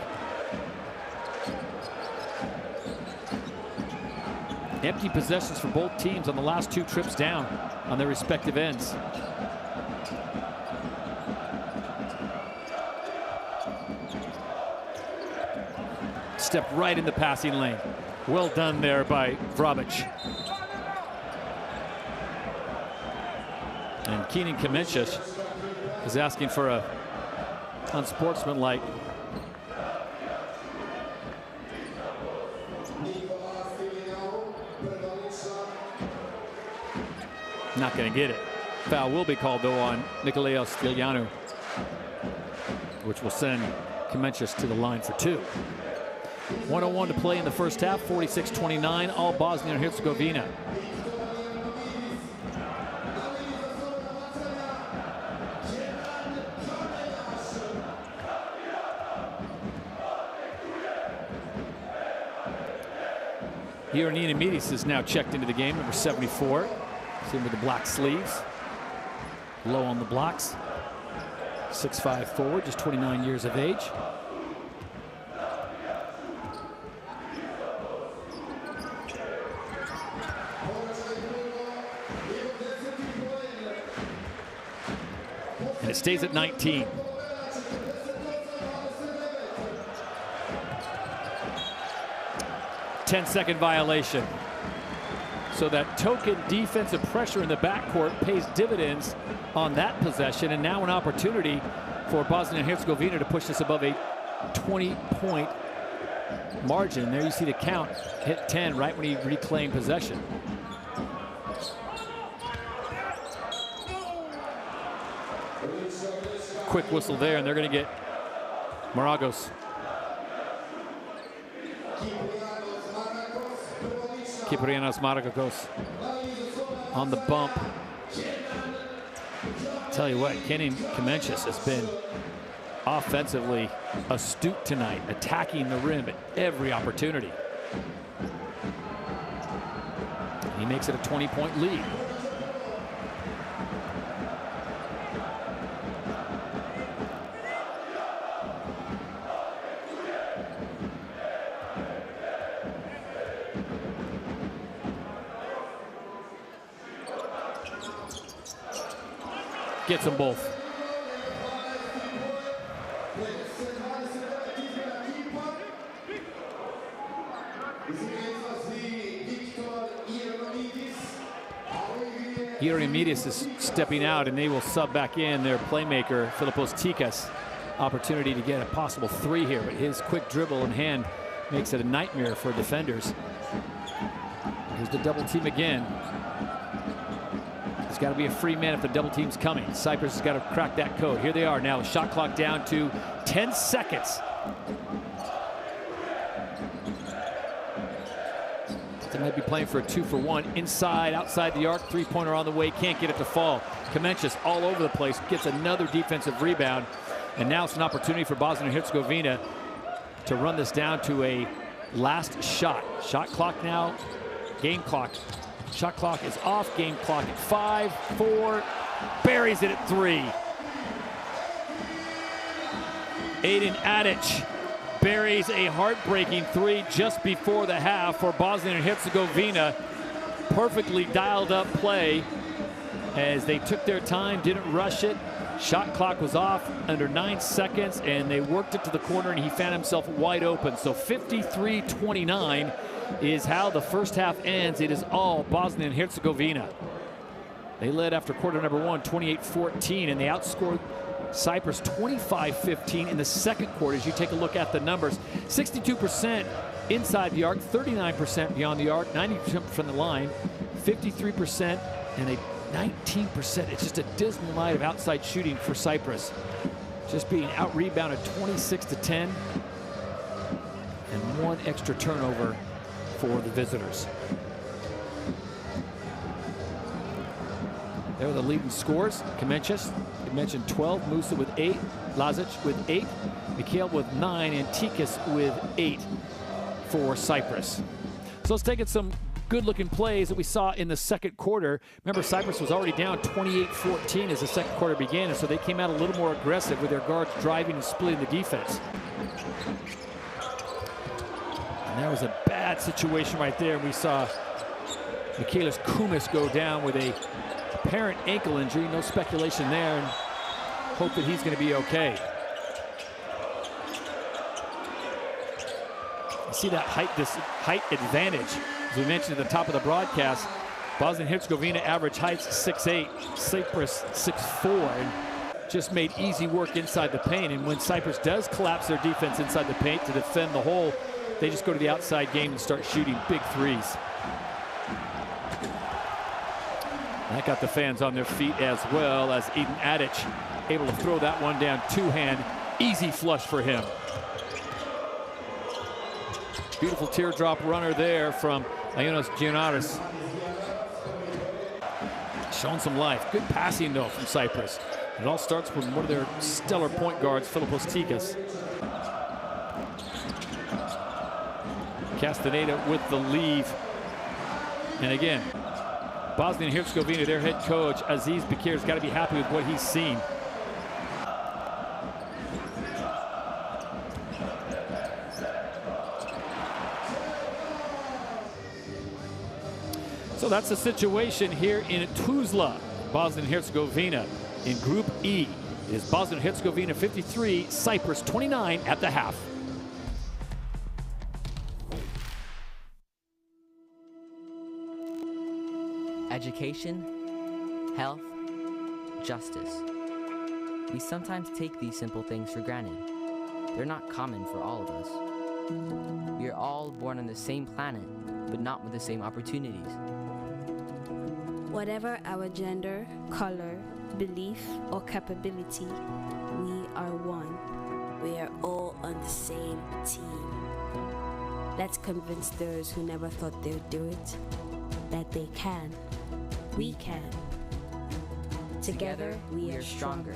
Empty possessions for both teams on the last 2 trips down on their respective ends. Stepped right in the passing lane. Well done there by Vrabic. And Keenan Kamencic is asking for a unsportsmanlike. Not going to get it. Foul will be called, though, on Nikolaos Stilianou, which will send Kamencic to the line for 2. 1:01 to play in the first half, 46-29, all Bosnia and Herzegovina. Ioannidis is now checked into the game, number 74. See him with the black sleeves. Low on the blocks. 6'5" forward, just 29 years of age. And it stays at 19. Ten-second violation. So that token defensive pressure in the backcourt pays dividends on that possession, and now an opportunity for Bosnia and Herzegovina to push this above a 20-point margin. There you see the count hit 10 right when he reclaimed possession. Quick whistle there, and they're going to get Maragos. Kyprianos Maragos on the bump. Tell you what, Kenny Kemenchis has been offensively astute tonight, attacking the rim at every opportunity. He makes it a 20-point lead. Gets them both. Ioannidis is stepping out, and they will sub back in their playmaker, Filipos Tikas. Opportunity to get a possible three here, but his quick dribble in hand makes it a nightmare for defenders. Here's the double team again. There's got to be a free man if the double team's coming. Cyprus has got to crack that code. Here they are now, shot clock down to 10 seconds. They might be playing for a 2-for-1. Inside, outside the arc, three-pointer on the way, can't get it to fall. Kemenchis all over the place, gets another defensive rebound. And now it's an opportunity for Bosnia and Herzegovina to run this down to a last shot. Shot clock now, game clock. Shot clock is off, game clock at 5, 4, buries it at 3. Aiden Adic buries a heartbreaking 3 just before the half for Bosnia and Herzegovina. Perfectly dialed up play as they took their time, didn't rush it. Shot clock was off under 9 seconds, and they worked it to the corner, and he found himself wide open. So 53-29 is how the first half ends. It is all Bosnia and Herzegovina. They led after quarter number 1, 28-14, and they outscored Cyprus 25-15 in the second quarter. As you take a look at the numbers, 62% inside the arc, 39% beyond the arc, 90% from the line, 53% and a 19%. It's just a dismal night of outside shooting for Cyprus. Just being out-rebounded 26-10, and 1 extra turnover for the visitors. There are the leading scores. Kemenchis, you mentioned 12, Musa with 8, Lazic with 8, Mikhail with 9, and Tikas with 8 for Cyprus. So let's take it some good-looking plays that we saw in the second quarter. Remember, Cyprus was already down 28-14 as the second quarter began, and so they came out a little more aggressive with their guards driving and splitting the defense. And that was a bad situation right there. We saw Michaelis Kumis go down with a apparent ankle injury. No speculation there, and hope that he's going to be okay. You see that height advantage. As we mentioned at the top of the broadcast, Bosnia and Herzegovina average height's 6'8", Cyprus 6'4", and just made easy work inside the paint. And when Cyprus does collapse their defense inside the paint to defend the hole, they just go to the outside game and start shooting big threes. That got the fans on their feet as well, as Aiden Adic able to throw that one down two-hand. Easy flush for him. Beautiful teardrop runner there from Ioannis Giannaris. Showing some life. Good passing, though, from Cyprus. It all starts with one of their stellar point guards, Filipos Tikas. Castaneda with the leave. And again, Bosnia and Herzegovina, their head coach, Aziz Bakir's got to be happy with what he's seen. So that's the situation here in Tuzla, Bosnia and Herzegovina. In Group E, it is Bosnia and Herzegovina 53, Cyprus 29 at the half. Education, health, justice. We sometimes take these simple things for granted. They're not common for all of us. We are all born on the same planet, but not with the same opportunities. Whatever our gender, color, belief, or capability, we are one. We are all on the same team. Let's convince those who never thought they'd do it that they can. We can. Together, we are stronger.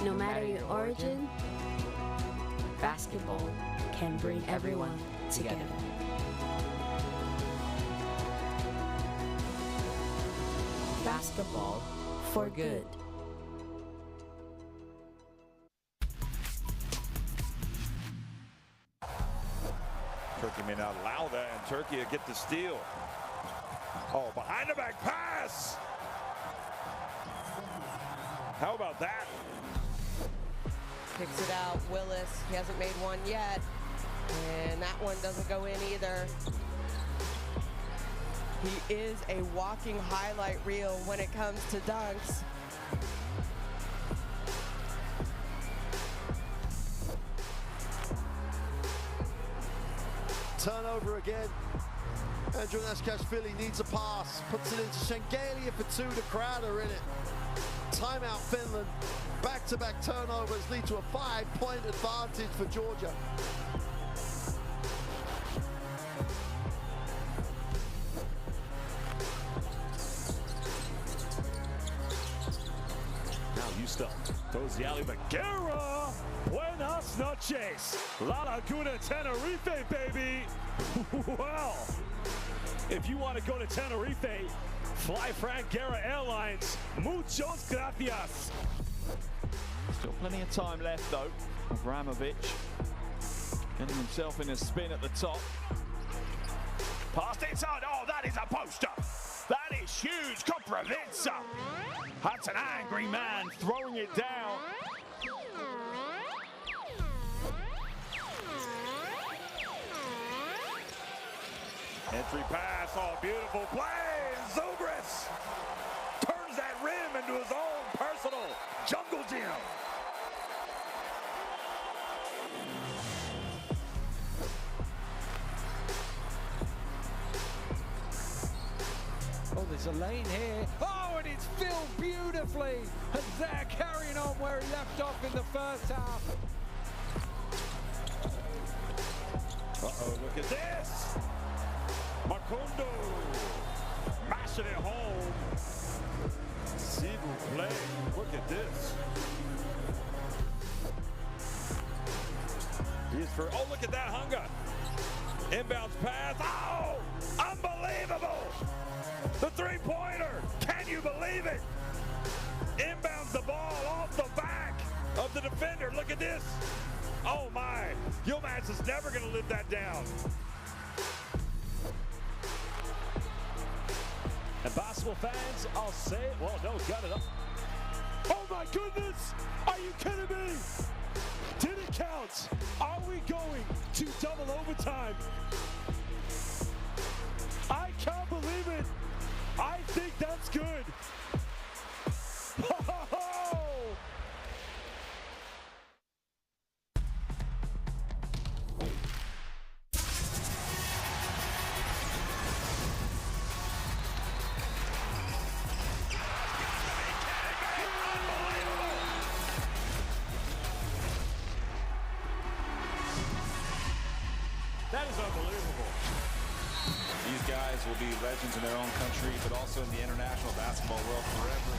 No matter your origin, basketball can bring everyone together. Basketball for good. Turkey may not allow that, and Turkey will get the steal. Oh, behind the back pass. How about that? Kicks it out, Willis. He hasn't made one yet. And that one doesn't go in either. He is a walking highlight reel when it comes to dunks. Turnover again. Andrew Nashkashvili needs a pass. Puts it into Shengelia for two. The crowd are in it. Timeout Finland. Back-to-back turnovers lead to a 5-point advantage for Georgia. Now Houston throws the alley, but Guerra! Buenas noches! La Laguna, Tenerife, baby! Well, if you want to go to Tenerife, fly Frank Guerra Airlines. Muchos gracias! Still plenty of time left, though. Abramovich getting himself in a spin at the top. Passed inside. Oh, that is a poster. That is huge. Comprovenza. That's an angry man throwing it down. Entry pass. Oh, beautiful play. Zubris turns that rim into his own personal jungle gym. Oh, there's a lane here. Oh, and it's filled beautifully. And they're carrying on where he left off in the first half. Uh-oh, look at this. Macondo mashing it home. S'il vous plaît. Look at this. He's for, oh, look at that hunger. Inbounds pass. Oh, unbelievable. The three-pointer. Can you believe it? Inbounds the ball off the back of the defender. Look at this. Oh, my. Yilmaz is never going to live that down. And basketball fans, I'll say it. Well, no, got it up. Oh, my goodness. Are you kidding me? Did it count? Are we going to double overtime? I can't believe it. I think that's good. That is unbelievable. These guys will be legends in their own country, but also in the international basketball world forever.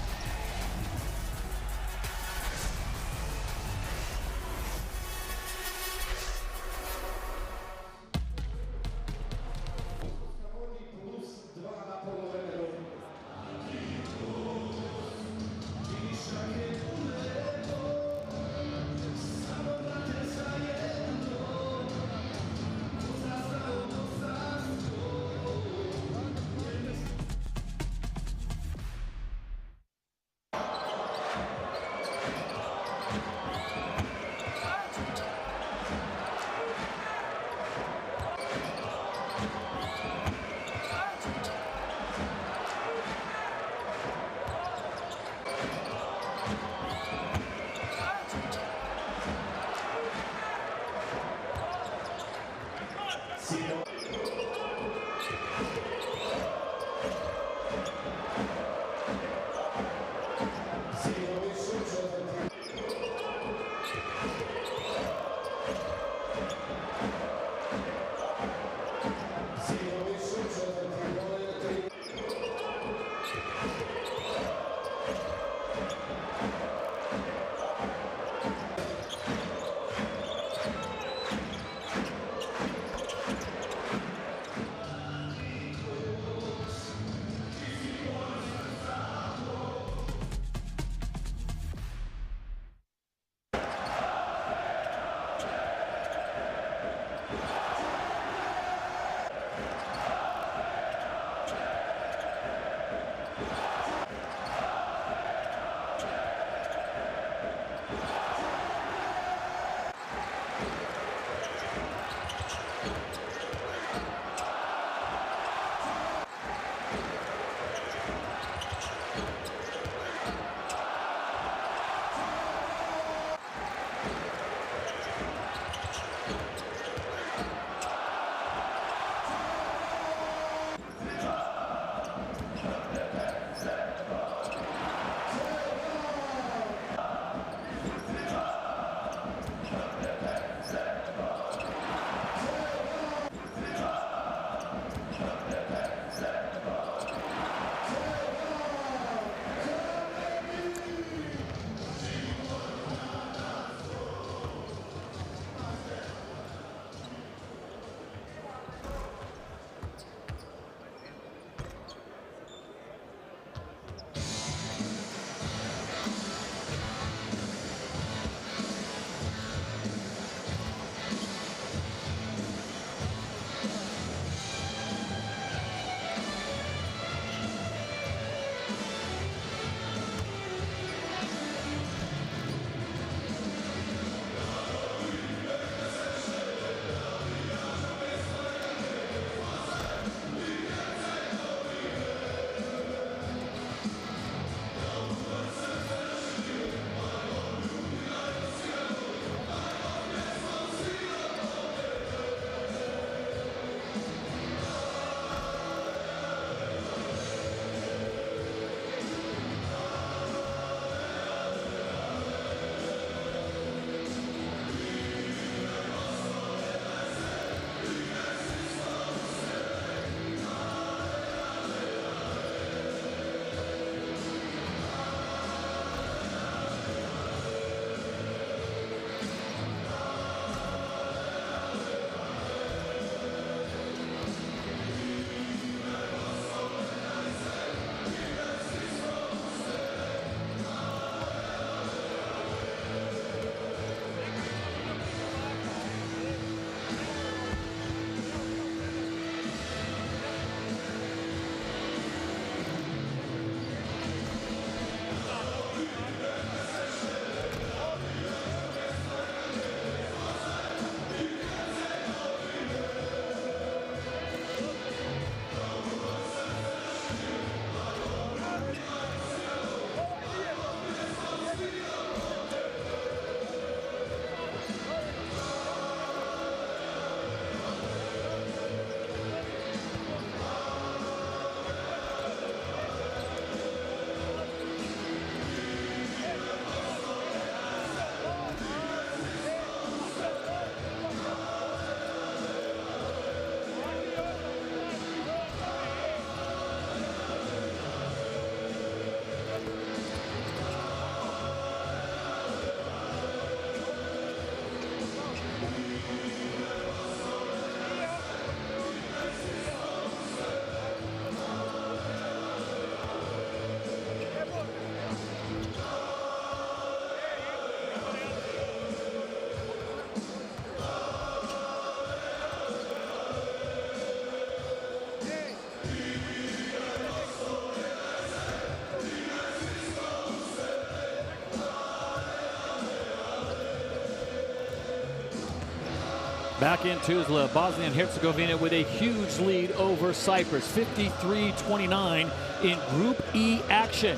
Back in Tuzla, Bosnia and Herzegovina with a huge lead over Cyprus, 53-29 in Group E action.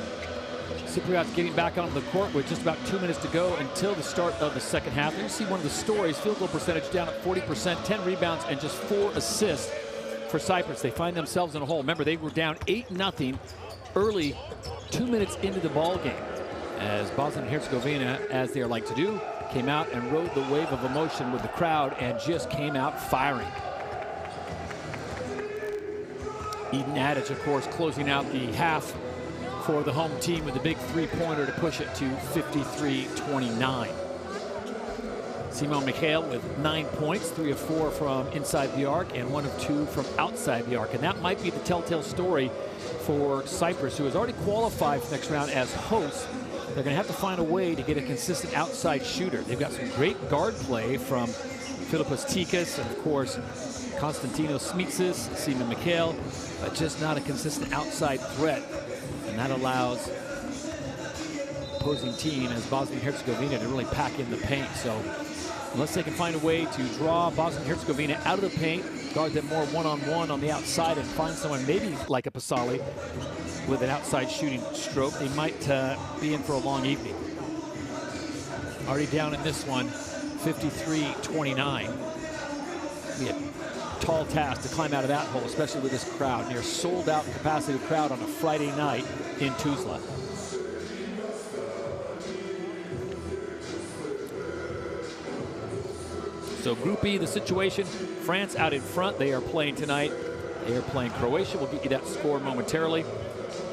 Cypriots getting back onto the court with just about 2 minutes to go until the start of the second half. There you see one of the stories, field goal percentage down at 40%, 10 rebounds and just 4 assists for Cyprus. They find themselves in a hole. Remember, they were down 8-0 early, 2 minutes into the ball game, as Bosnia and Herzegovina, as they are like to do, came out and rode the wave of emotion with the crowd and just came out firing. Eden Adic, of course, closing out the half for the home team with a big three-pointer to push it to 53-29. Simon Michael with 9 points, 3 of 4 from inside the arc and 1 of 2 from outside the arc. And that might be the telltale story for Cyprus, who has already qualified for the next round as hosts. They're going to have to find a way to get a consistent outside shooter. They've got some great guard play from Philippos Tikas and, of course, Konstantinos Smitsis, Simon Michael, but just not a consistent outside threat. And that allows opposing team as Bosnia and Herzegovina to really pack in the paint. So unless they can find a way to draw Bosnia and Herzegovina out of the paint, guard them more one-on-one on the outside, and find someone maybe like a Pasali with an outside shooting stroke, they might be in for a long evening. Already down in this one, 53-29. Be a tall task to climb out of that hole, especially with this crowd. Near sold-out capacity crowd on a Friday night in Tuzla. So Group E, the situation, France out in front. They are playing tonight. They are playing Croatia. We'll get you that score momentarily.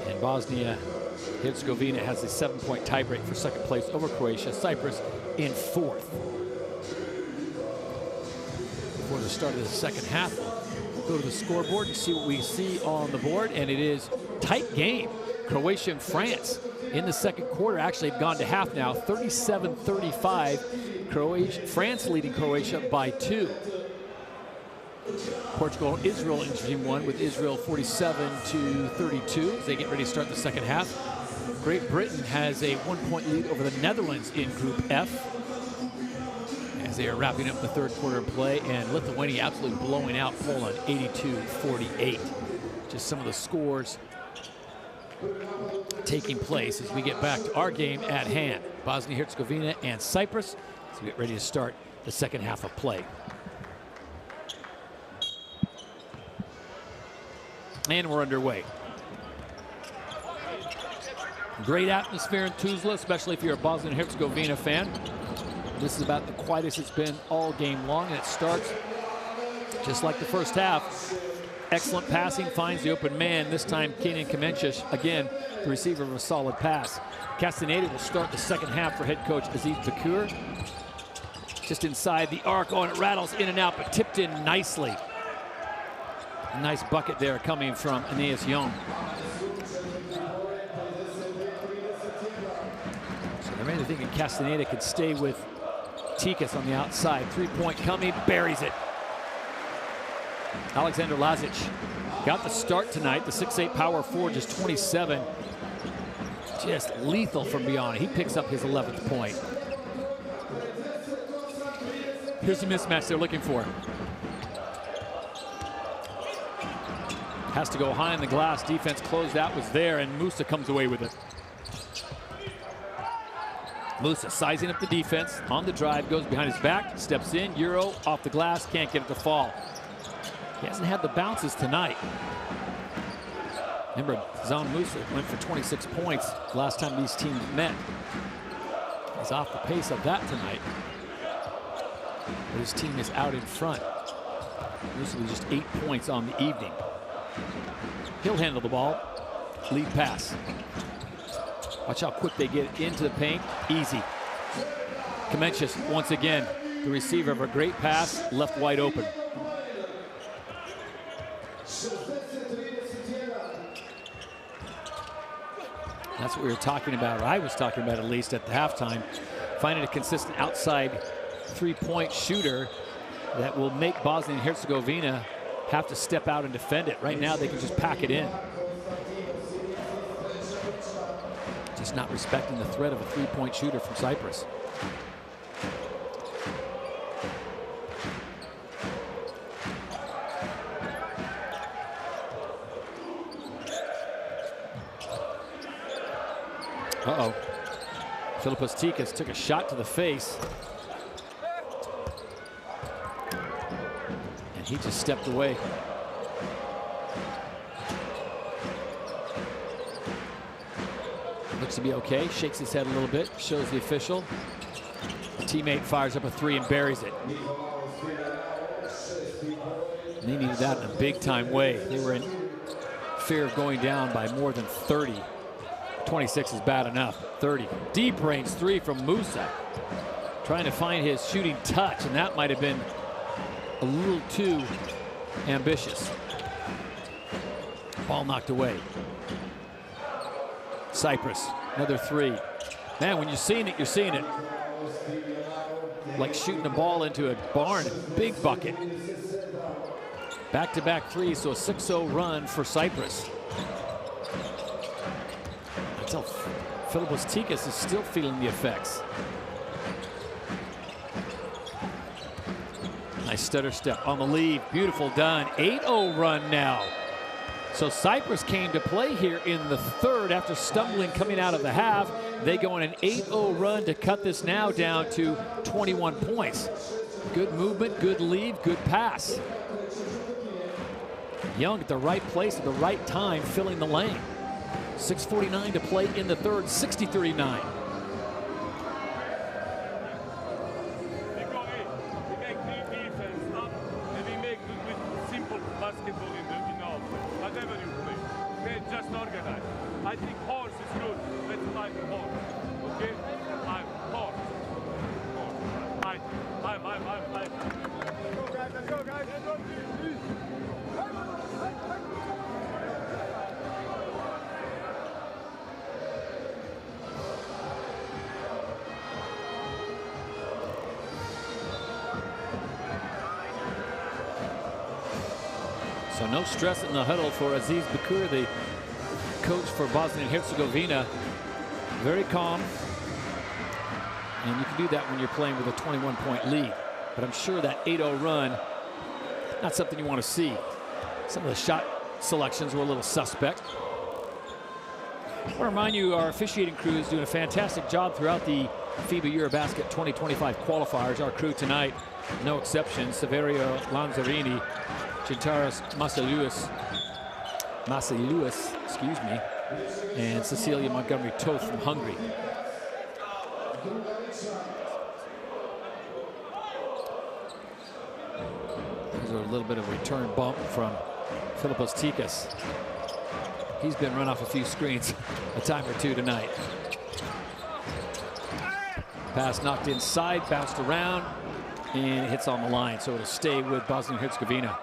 And Bosnia-Herzegovina has a 7-point tiebreak for second place over Croatia. Cyprus in fourth. Before the start of the second half, we'll go to the scoreboard and see what we see on the board. And it is tight game. Croatia and France in the second quarter actually have gone to half now, 37-35. France leading Croatia by 2. Portugal and Israel in Game 1 with Israel 47-32 as they get ready to start the second half. Great Britain has a 1-point lead over the Netherlands in Group F as they are wrapping up the third quarter of play, and Lithuania absolutely blowing out Poland 82-48. Just some of the scores taking place as we get back to our game at hand. Bosnia-Herzegovina and Cyprus. So we get ready to start the second half of play. And we're underway. Great atmosphere in Tuzla, especially if you're a Bosnia and Herzegovina fan. This is about the quietest it's been all game long, and it starts just like the first half. Excellent passing, finds the open man. This time, Kenan Kemencic, again, the receiver of a solid pass. Castaneda will start the second half for head coach Aziz Bakur. Just inside the arc, and it rattles in and out, but tipped in nicely. A nice bucket there coming from Aeneas Young. So they're really thinking Castaneda could stay with Tikas on the outside. 3-point coming, buries it. Alexander Lazic got the start tonight. The 6'8" power forward, just 27. Just lethal from beyond. He picks up his 11th point. Here's the mismatch they're looking for. Has to go high in the glass. Defense closed out, was there, and Musa comes away with it. Musa sizing up the defense on the drive, goes behind his back, steps in, Euro off the glass, can't get it to fall. He hasn't had the bounces tonight. Remember, Zan Musa went for 26 points last time these teams met. He's off the pace of that tonight. But his team is out in front. Musa with just 8 points on the evening. He'll handle the ball. Lead pass. Watch how quick they get into the paint. Easy. Kemencic once again, the receiver of a great pass, left wide open. That's what we were talking about, or I was talking about at least at the halftime. Finding a consistent outside 3-point shooter that will make Bosnia and Herzegovina have to step out and defend it. Right now they can just pack it in. Just not respecting the threat of a 3-point shooter from Cyprus. Uh-oh. Filippos Tikas took a shot to the face. And he just stepped away. Looks to be okay, shakes his head a little bit, shows the official. The teammate fires up a 3 and buries it. And they needed that in a big time way. They were in fear of going down by more than 30. 26 is bad enough. 30. Deep range 3 from Musa. Trying to find his shooting touch, and that might have been a little too ambitious. Ball knocked away. Cyprus, another 3. Man, when you're seeing it, you're seeing it. Like shooting a ball into a barn, big bucket. Back-to-back 3, so a 6-0 run for Cyprus. Until Filippos Tikas is still feeling the effects. Nice stutter step on the lead. Beautiful done. 8-0 run now. So Cyprus came to play here in the third after stumbling coming out of the half. They go on an 8-0 run to cut this now down to 21 points. Good movement, good lead, good pass. Young at the right place at the right time, filling the lane. 6:49 to play in the third, 60-39. I think horse is good. Let's fight the horse. Okay? I'm horse. Horse. I'm. Let's go, guys. Let's go, please. So no stress in the huddle for Aziz Bakur, the coach for Bosnia and Herzegovina. Very calm. And you can do that when you're playing with a 21-point lead. But I'm sure that 8-0 run, not something you want to see. Some of the shot selections were a little suspect. I want to remind you, our officiating crew is doing a fantastic job throughout the FIBA EuroBasket 2025 qualifiers. Our crew tonight, no exception, Severio Lanzarini, Gintaras Massaluis, excuse me, and Cecilia Montgomery Toth from Hungary. There's a little bit of a return bump from Philippos Tikas. He's been run off a few screens a time or two tonight. Pass knocked inside, bounced around, and it hits on the line, so it'll stay with Bosnia and Herzegovina.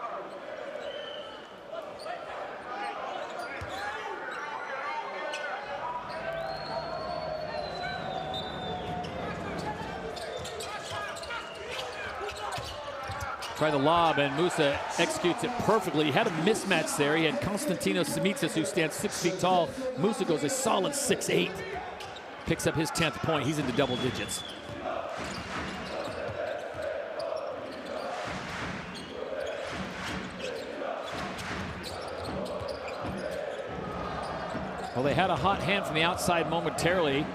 Try the lob, and Musa executes it perfectly. He had a mismatch there. He had Konstantinos Simitsas, who stands 6 feet tall. Musa goes a solid 6'8". Picks up his 10th point. He's into double digits. Well, they had a hot hand from the outside momentarily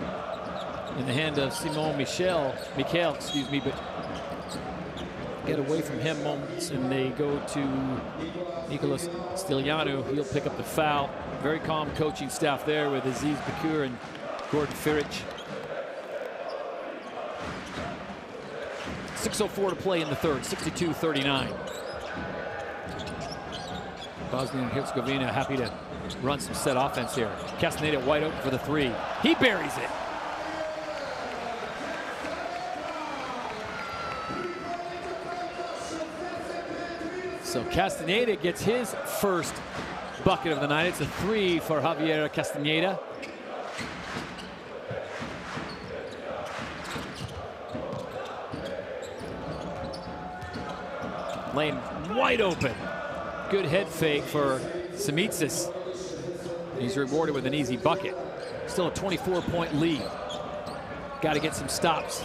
in the hand of Simon Michel, excuse me, but get away from him moments, and they go to Nicolas Stilianu. He'll pick up the foul. Very calm coaching staff there with Aziz Bakur and Gordon Firic. 6:04 to play in the third, 62-39. Bosnia and Herzegovina happy to run some set offense here. Castaneda wide open for the three. He buries it. So Castaneda gets his first bucket of the night. It's a three for Javier Castaneda. Lane wide open. Good head fake for Simitsas. He's rewarded with an easy bucket. Still a 24-point lead. Got to get some stops.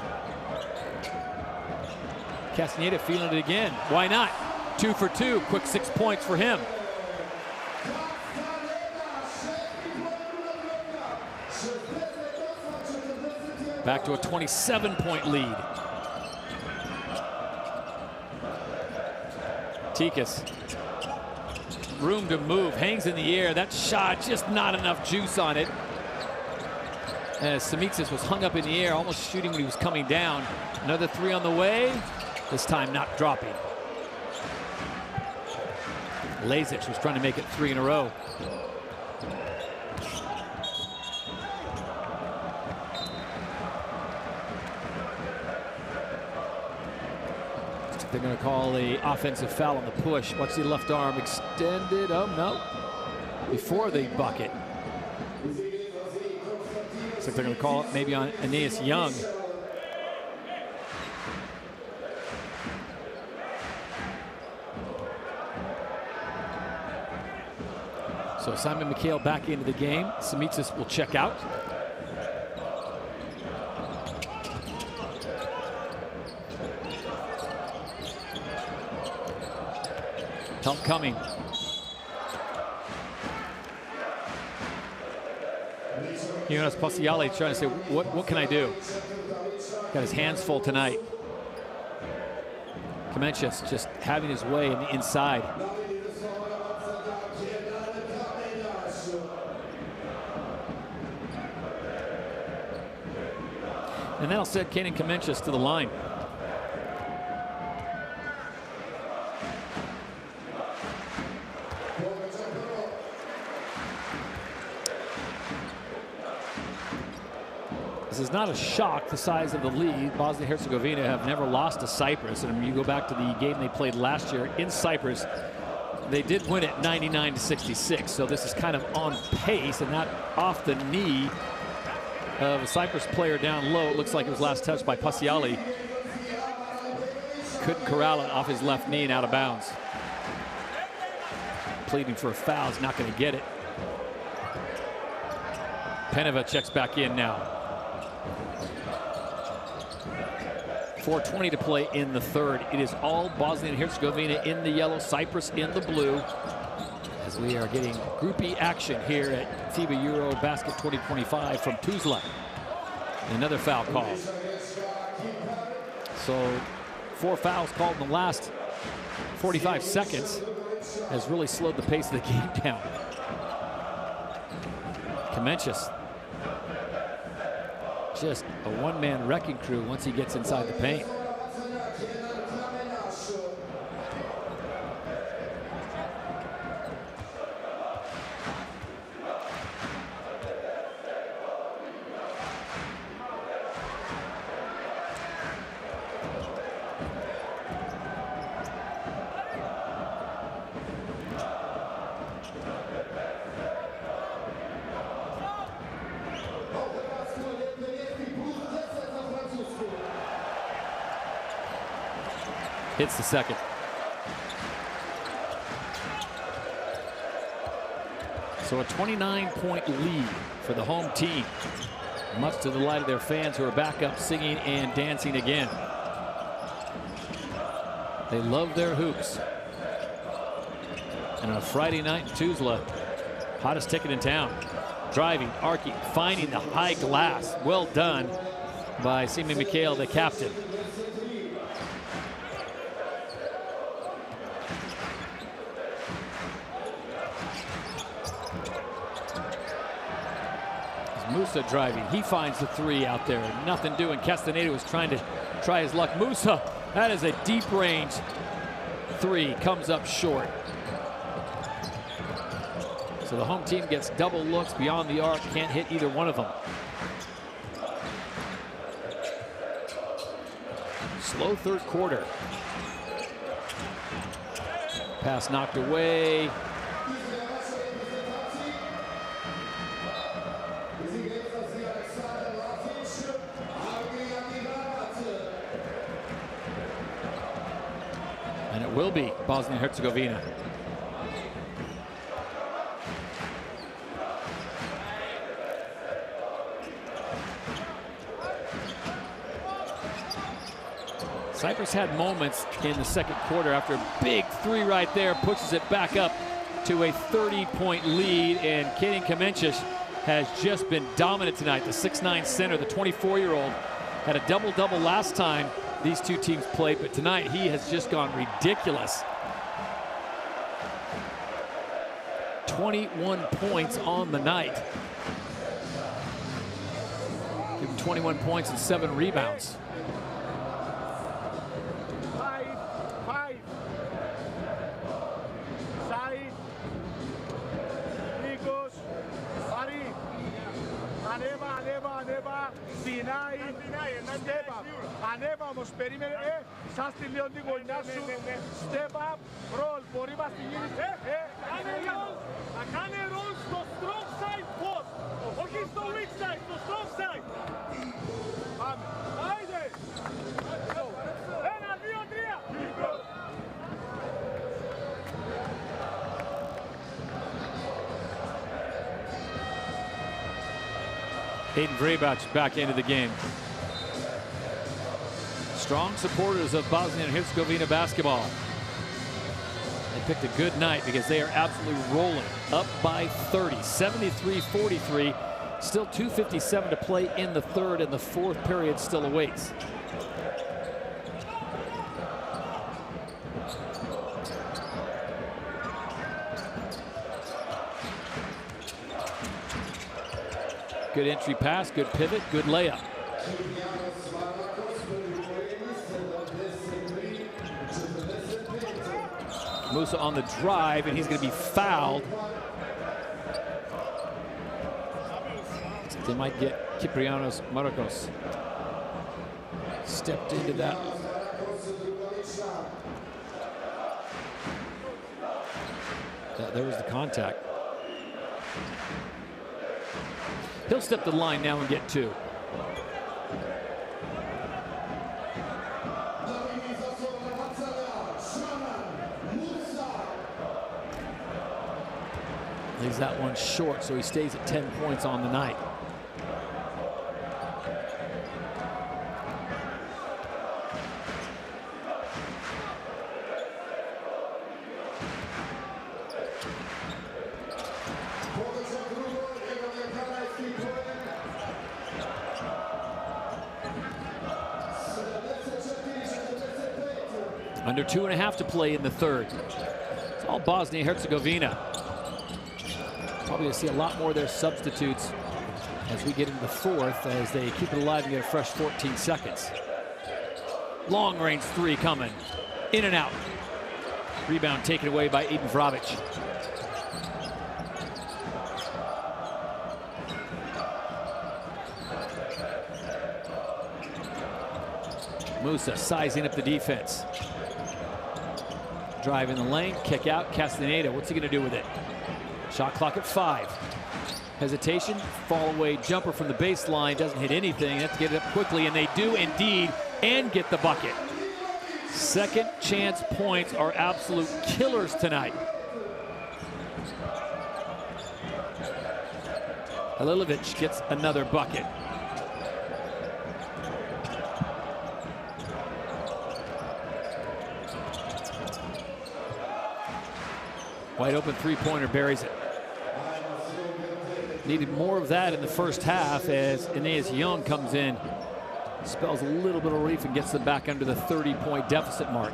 Castaneda feeling it again. Why not? 2 for 2, quick 6 points for him. Back to a 27-point lead. Tikas, room to move, hangs in the air. That shot, just not enough juice on it. As Simitsas was hung up in the air, almost shooting when he was coming down. Another three on the way, this time not dropping. Lazic was trying to make it 3 in a row. They're going to call the offensive foul on the push. Watch the left arm extended. Oh, no. Before the bucket. Looks like they're going to call it maybe on Aeneas Young. So Simon McHale back into the game. Simitsas will check out. Help coming. Jonas Pasiali trying to say, what can I do? Got his hands full tonight. Kemenchis just having his way in the inside. And that'll set Kenan Kemenchis to the line. This is not a shock, the size of the lead. Bosnia and Herzegovina have never lost to Cyprus. And you go back to the game they played last year in Cyprus, they did win it 99-66. So this is kind of on pace and not off the knee of a Cyprus player down low. It looks like it was last touched by Pasiali. Couldn't corral it off his left knee and out of bounds. Pleading for a foul, is not going to get it. Peneva checks back in now. 4:20 to play in the third. It is all Bosnia and Herzegovina in the yellow, Cyprus in the blue, as we are getting groupie action here at FIBA EuroBasket 2025 from Tuzla. Another foul call. So 4 fouls called in the last 45 seconds has really slowed the pace of the game down. Kemenchis, just a one-man wrecking crew once he gets inside the paint. Hits the second. So a 29-point lead for the home team, much to the delight of their fans who are back up singing and dancing again. They love their hoops. And on a Friday night in Tuzla, hottest ticket in town. Driving, arcing, finding the high glass. Well done by Simi Mikhail, the captain. Musa driving, he finds the three out there, nothing doing. Castaneda was trying to try his luck. Musa, that is a deep range three, comes up short. So the home team gets double looks beyond the arc, can't hit either one of them. Slow third quarter. Pass knocked away. And it will be Bosnia and Herzegovina. Cyprus had moments in the second quarter after a big three right there, pushes it back up to a 30-point lead, and Kenan Kemenchis has just been dominant tonight. The 6'9" center, the 24-year-old, had a double-double last time these two teams played, but tonight he has just gone ridiculous. 21 points on the night. Give him 21 points and 7 rebounds. Ανέβα όμως, περίμενε, σαν στη λίγο την γωνιά σου, step up, roll, μπορεί μας τη γίνει, κάνε roll στο strong side post, όχι στο weak side, στο strong side. Πάμε, άιντε, 1, 2, 3. Aiden Vrebac back into the game. Strong supporters of Bosnia and Herzegovina basketball. A picked a good night because they are absolutely rolling. Up by 30, 73-43. Still 2:57 to play in the third, and the fourth period still awaits. Good entry pass, good pivot, good layup. Musa on the drive, and he's going to be fouled. They might get Kyprianos Marcos. Stepped into that. There was the contact. He'll step the line now and get 2. Leaves that one short, so he stays at 10 points on the night. Under 2.5 to play in the third. It's all Bosnia and Herzegovina. Probably going to see a lot more of their substitutes as we get into the fourth, as they keep it alive and get a fresh 14 seconds. Long range 3 coming. In and out. Rebound taken away by Eden Vrabic. Musa sizing up the defense. Drive in the lane, kick out. Castaneda, what's he going to do with it? Shot clock at 5. Hesitation, fall away jumper from the baseline, doesn't hit anything. They have to get it up quickly, and they do indeed, and get the bucket. Second chance points are absolute killers tonight. Halilovic gets another bucket. Wide open three-pointer, buries it. Needed more of that in the first half as Aeneas Young comes in, spells a little bit of relief and gets them back under the 30-point deficit mark.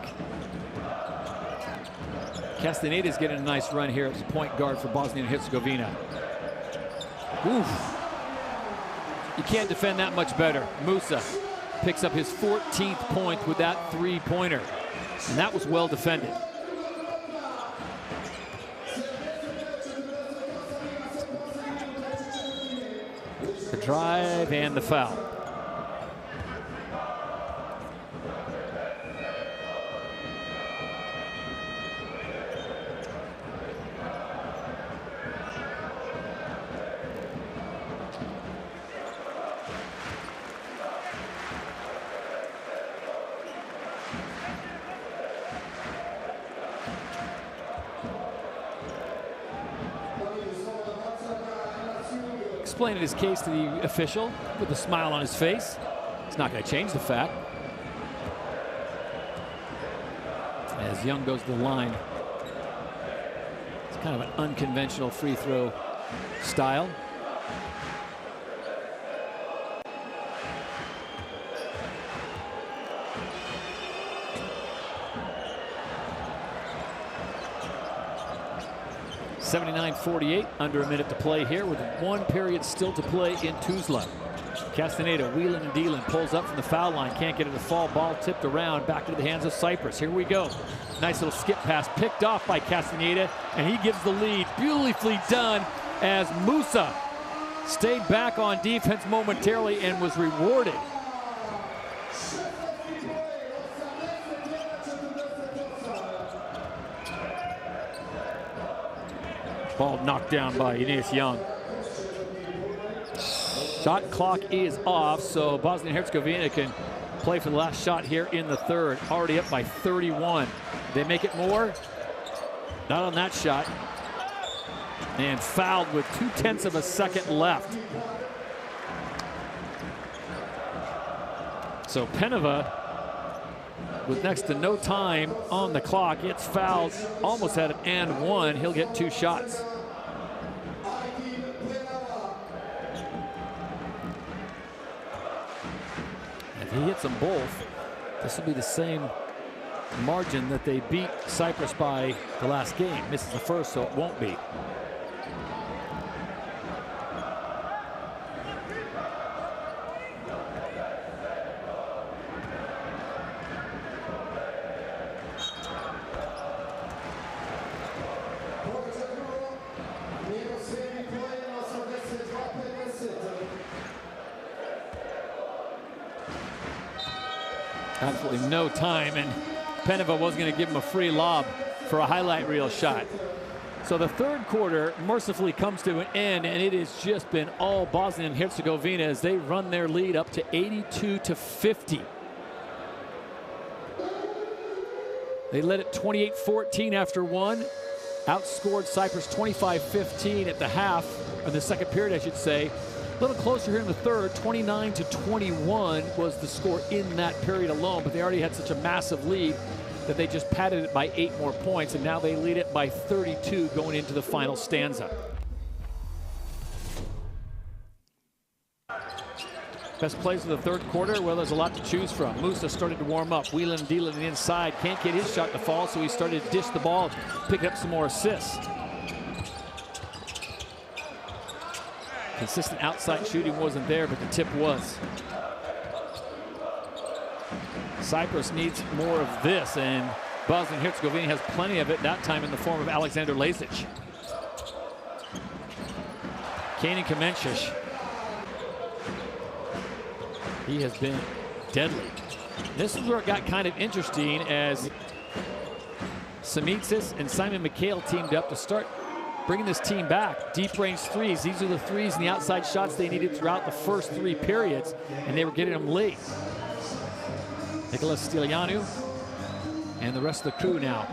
Castaneda's getting a nice run here as a point guard for Bosnia and Herzegovina. Oof. You can't defend that much better. Musa picks up his 14th point with that three-pointer, and that was well defended. The drive and the foul. Explaining his case to the official with a smile on his face. It's not going to change the fact. As Young goes to the line. It's kind of an unconventional free throw style. (79-48), under a minute to play here with one period still to play in Tuzla. Castaneda wheeling and dealing, pulls up from the foul line, can't get it to fall. Ball tipped around back into the hands of Cyprus. Here we go. Nice little skip pass picked off by Castaneda, and he gives the lead. Beautifully done as Musa stayed back on defense momentarily and was rewarded. Ball knocked down by Aeneas Young. Shot clock is off, so Bosnia and Herzegovina can play for the last shot here in the third. Already up by 31. They make it more? Not on that shot. And fouled with 0.2 of a second left. So Penova with next to no time on the clock. Gets fouled, almost had an and one. He'll get 2 shots. If he hits them both, this will be the same margin that they beat Cyprus by the last game. Misses the first, so it won't be. Absolutely no time, and Peneva was going to give him a free lob for a highlight reel shot. So the third quarter mercifully comes to an end, and it has just been all Bosnia and Herzegovina as they run their lead up to 82-50. They led it 28-14 after one. Outscored Cyprus 25-15 at the half, or the second period, I should say. A little closer here in the third, 29-21 was the score in that period alone, but they already had such a massive lead that they just padded it by 8 more points, and now they lead it by 32 going into the final stanza. Best plays of the third quarter, well, there's a lot to choose from. Musa started to warm up, wheeling and dealing the inside, can't get his shot to fall, so he started to dish the ball, pick up some more assists. Consistent outside shooting wasn't there, but the tip was. Cyprus needs more of this, and Bosnia and Herzegovina has plenty of it, that time in the form of Alexander Lazic. Kanan Kamencic. He has been deadly. This is where it got kind of interesting as Samitsis and Simon McHale teamed up to start bringing this team back. Deep range threes. These are the threes and the outside shots they needed throughout the first 3 periods, and they were getting them late. Nicholas Stilianu and the rest of the crew now.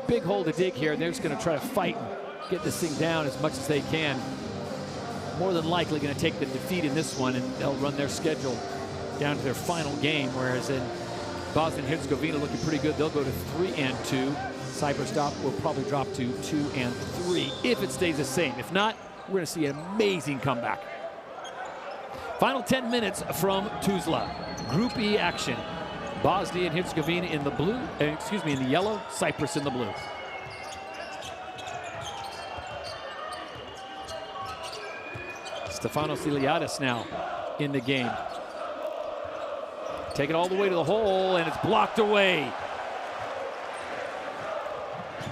Big hole to dig here, and they're just going to try to fight and get this thing down as much as they can. More than likely going to take the defeat in this one, and they'll run their schedule down to their final game, whereas in Bosnia and Herzegovina looking pretty good. They'll go to 3-2. Cyprus will probably drop to 2-3 if it stays the same. If not, we're going to see an amazing comeback. Final 10 minutes from Tuzla. Group E action. Bosnia and Herzegovina in the blue, in the yellow, Cyprus in the blue. Stefanos Iliadis now in the game. Take it all the way to the hole, and it's blocked away.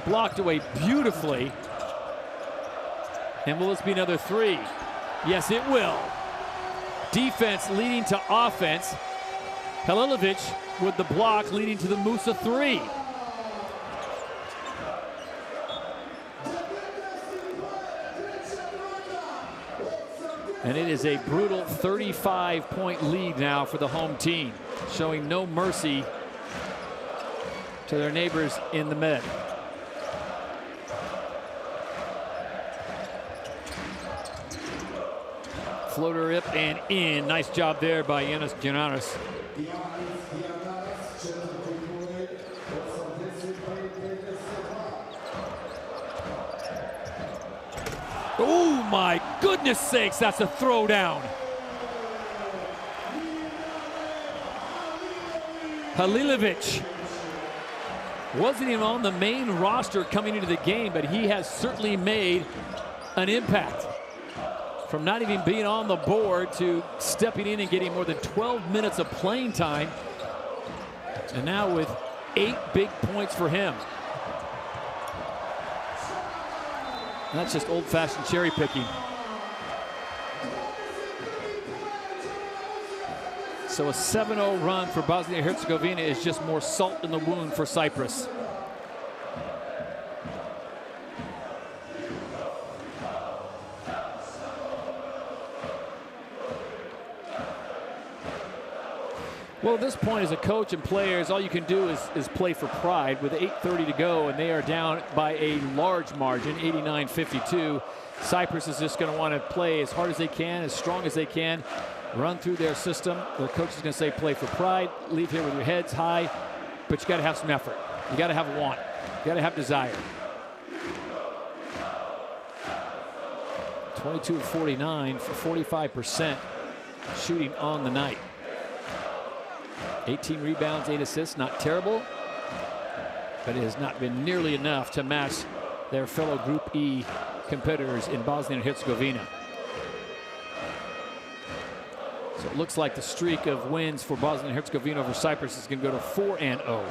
Blocked away beautifully. And will this be another 3? Yes, it will. Defense leading to offense. Halilovic with the block leading to the Musa 3. And it is a brutal 35-point lead now for the home team, showing no mercy to their neighbors in the Med. Floater rip and in. Nice job there by Yanis Giannaris. Oh my goodness sakes, that's a throwdown. Halilovic wasn't even on the main roster coming into the game, but he has certainly made an impact. From not even being on the board to stepping in and getting more than 12 minutes of playing time. And now with 8 big points for him. And that's just old-fashioned cherry picking. So a 7-0 run for Bosnia and Herzegovina is just more salt in the wound for Cyprus. Well, at this point, as a coach and players, all you can do is play for pride. With 8:30 to go, and they are down by a large margin, 89-52. Cyprus is just going to want to play as hard as they can, as strong as they can, run through their system. The coach is going to say play for pride, leave here with your heads high, but you got to have some effort. You got to have want. You got to have desire. 22 of 49 for 45% shooting on the night. 18 rebounds, 8 assists, not terrible, but it has not been nearly enough to match their fellow Group E competitors in Bosnia and Herzegovina. So it looks like the streak of wins for Bosnia and Herzegovina over Cyprus is going to go to 4-0.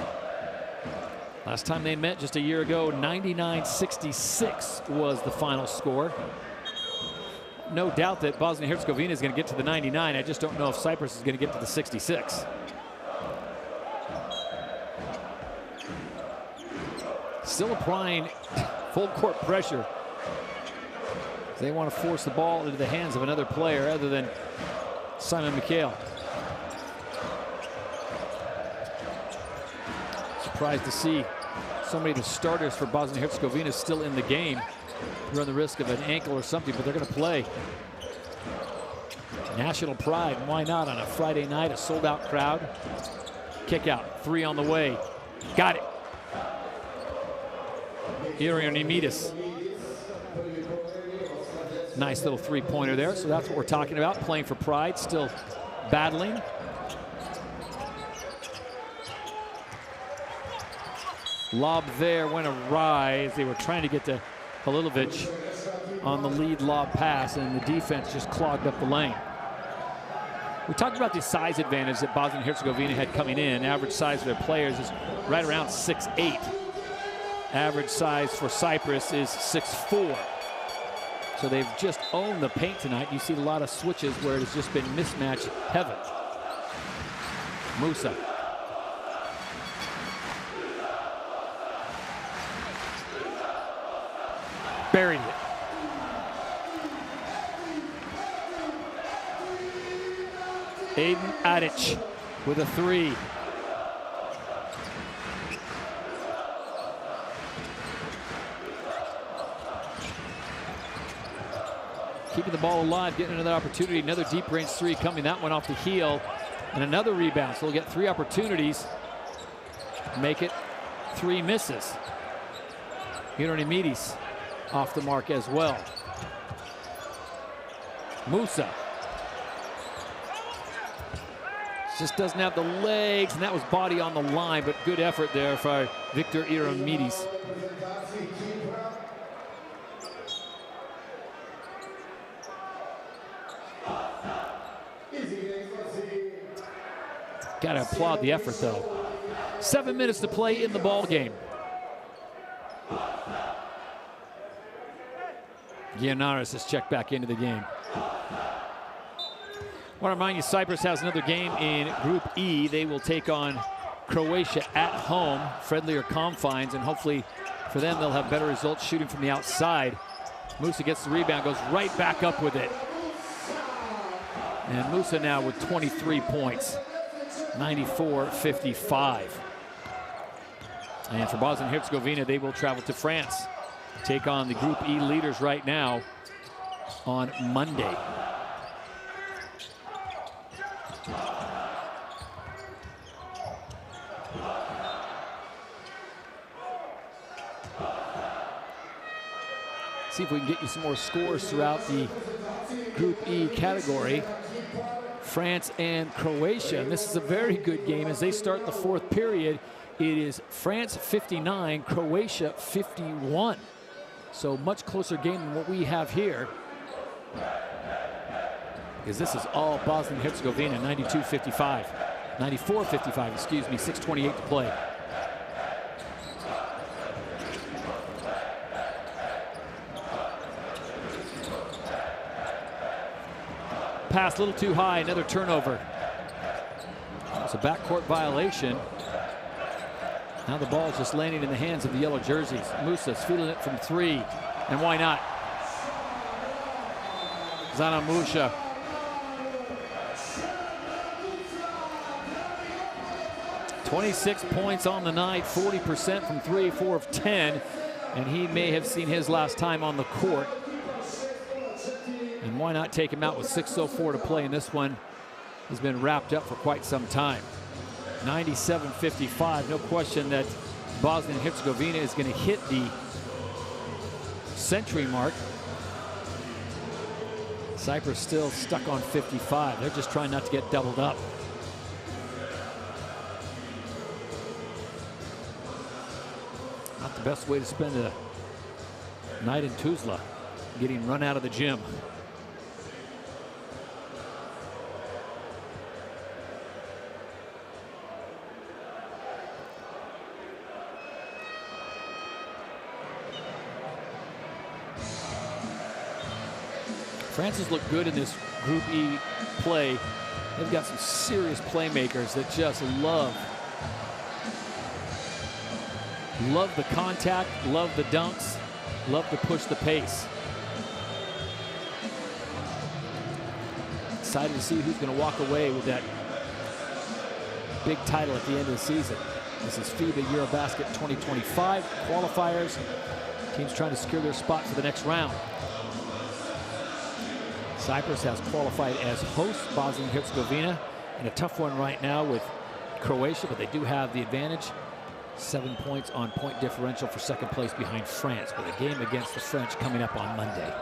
Last time they met just a year ago, 99-66 was the final score. No doubt that Bosnia and Herzegovina is going to get to the 99. I just don't know if Cyprus is going to get to the 66. Still applying full court pressure. They want to force the ball into the hands of another player other than Simon Mikhail. Surprised to see so many of the starters for Bosnia and Herzegovina still in the game. Run the risk of an ankle or something, but they're going to play. National pride, why not on a Friday night, a sold-out crowd. Kick out, 3 on the way. Got it. Ioannidis. Nice little three-pointer there, so that's what we're talking about, playing for pride, still battling. Lob there went awry as they were trying to get to Halilovic on the lead lob pass, and the defense just clogged up the lane. We talked about the size advantage that Bosnia and Herzegovina had coming in. Average size of their players is right around 6'8". Average size for Cyprus is 6'4". So they've just owned the paint tonight. You see a lot of switches where it has just been mismatch heaven. Musa. Buried it. Aiden Adic with a 3. Keeping the ball alive, getting another opportunity. Another deep range 3 coming. That one off the heel. And another rebound. So they'll get 3 opportunities. Make it 3 misses. Ioannidis off the mark as well. Musa. Just doesn't have the legs, and that was body on the line, but good effort there for Victor Ioannidis. Got to applaud the effort, though. 7 minutes to play in the ball game. Giannaris has checked back into the game. I want to remind you, Cyprus has another game in Group E. They will take on Croatia at home, friendlier confines, and hopefully for them they'll have better results shooting from the outside. Musa gets the rebound, goes right back up with it. And Musa now with 23 points, 94-55. And for Bosnia and Herzegovina, they will travel to France, take on the Group E leaders right now on Monday. See if we can get you some more scores throughout the Group E category. France and Croatia. And this is a very good game as they start the 4th period. It is France 59, Croatia 51. So much closer game than what we have here. Because this is all Bosnia and Herzegovina, 92-55. 94-55, excuse me, 6:28 to play. Pass a little too high, another turnover. It's a backcourt violation. Now the ball is just landing in the hands of the yellow jerseys. Musa's feeling it from 3, and why not? Zana Musa. "26 points on the night, 40% from 3, 4 of 10, and he may have seen his last time on the court. And why not take him out with 6:04 to play, and this one has been wrapped up for quite some time. 97-55. No question that Bosnia and Herzegovina is going to hit the century mark. Cyprus still stuck on 55. They're just trying not to get doubled up. Not the best way to spend a night in Tuzla, getting run out of the gym. France has looked good in this Group E play. They've got some serious playmakers that just love the contact, love the dunks, love to push the pace. Excited to see who's going to walk away with that big title at the end of the season. This is FIBA EuroBasket 2025 qualifiers. Teams trying to secure their spot for the next round. Cyprus has qualified as hosts Bosnia and Herzegovina in a tough one right now with Croatia, but they do have the advantage. 7 points on point differential for second place behind France, with a game against the French coming up on Monday.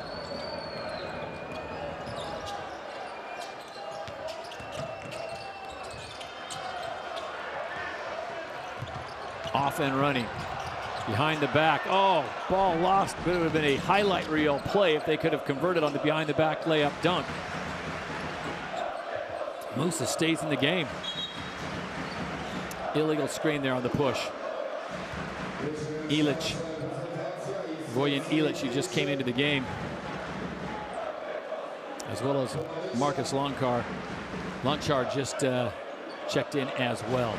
Off and running. Behind the back. Oh, ball lost, but it would have been a highlight reel play if they could have converted on the behind the back layup dunk. Musa stays in the game. Illegal screen there on the push. Ilic. Vojić Ilic, who just came into the game, as well as Marcus Lonchar. Lonchar just checked in as well.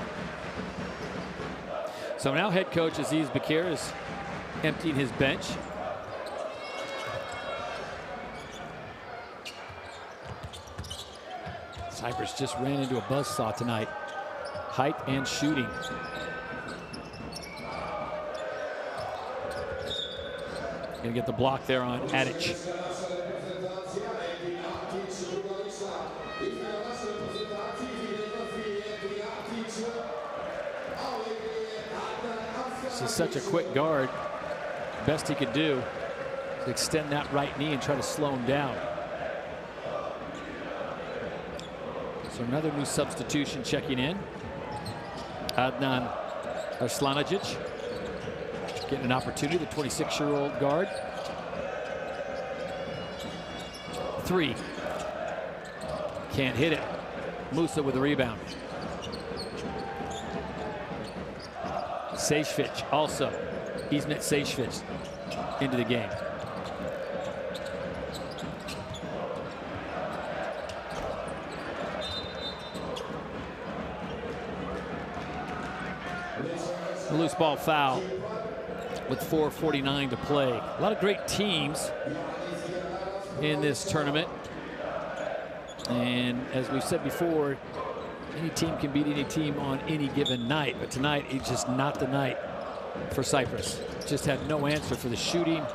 So now head coach Aziz Bakir is emptying his bench. Cyprus just ran into a buzzsaw tonight. Height and shooting. Gonna get the block there on Adic. This is such a quick guard. Best he could do is extend that right knee and try to slow him down. So another new substitution checking in. Adnan Arslanagic getting an opportunity, the 26-year-old guard. 3. Can't hit it. Musa with the rebound. Sejfic also. Ismet Sejfic into the game. A loose ball foul with 4:49 to play. A lot of great teams in this tournament. And as we've said before, any team can beat any team on any given night, but tonight it's just not the night for Cyprus. Just had no answer for the shooting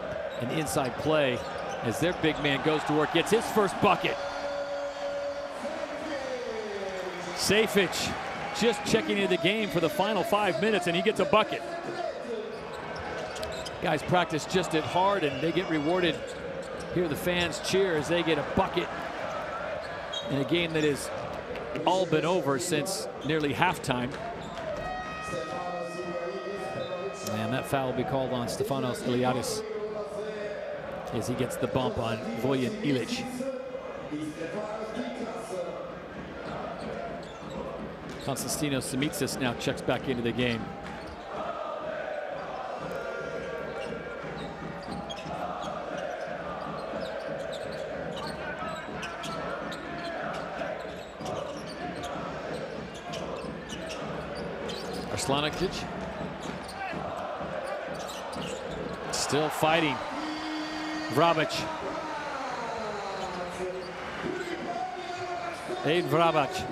and inside play as their big man goes to work, gets his first bucket. Sejfic just checking into the game for the final 5 minutes, and he gets a bucket. Guys practice just as hard, and they get rewarded. Hear the fans cheer as they get a bucket in a game that is all been over since nearly halftime. And that foul will be called on Stefanos Iliadis as he gets the bump on Vojić Ilic. Konstantinos Simitsis now checks back into the game. Arslanagic still fighting. Vrabac. Aid Vrabac.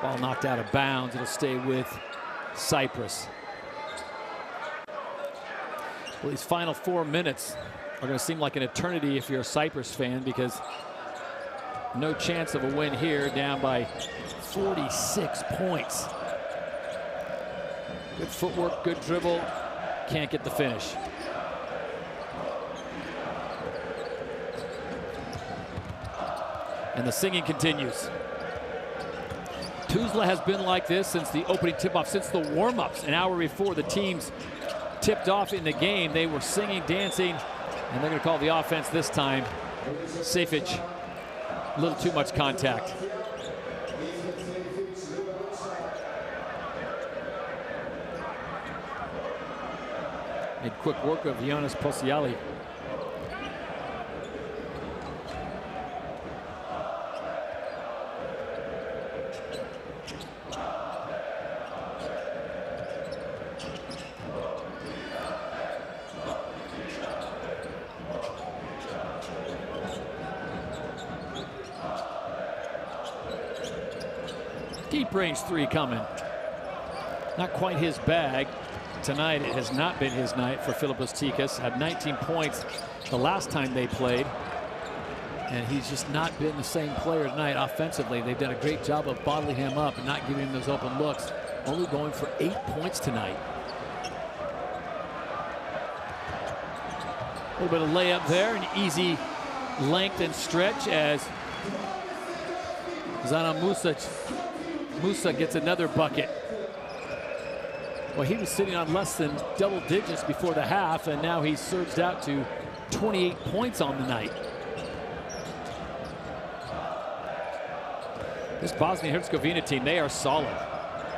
Ball knocked out of bounds. It'll stay with Cyprus. Well, these final 4 minutes are going to seem like an eternity if you're a Cyprus fan, because no chance of a win here, down by 46 points. Good footwork, good dribble, can't get the finish. And the singing continues. Tuzla has been like this since the opening tip-off, since the warm-ups. An hour before the teams tipped off in the game, they were singing, dancing, and they're going to call the offense this time. Sejfic, a little too much contact. Made quick work of Giannis Posiali. Deep range three coming. Not quite his bag. Tonight it has not been his night for Philippos Tikas. Had 19 points the last time they played. And he's just not been the same player tonight offensively. They've done a great job of bottling him up and not giving him those open looks. Only going for 8 points tonight. A little bit of layup there, an easy length and stretch as Zana Musa gets another bucket. Well, he was sitting on less than double digits before the half, and now he's surged out to 28 points on the night. This Bosnia and Herzegovina team, they are solid.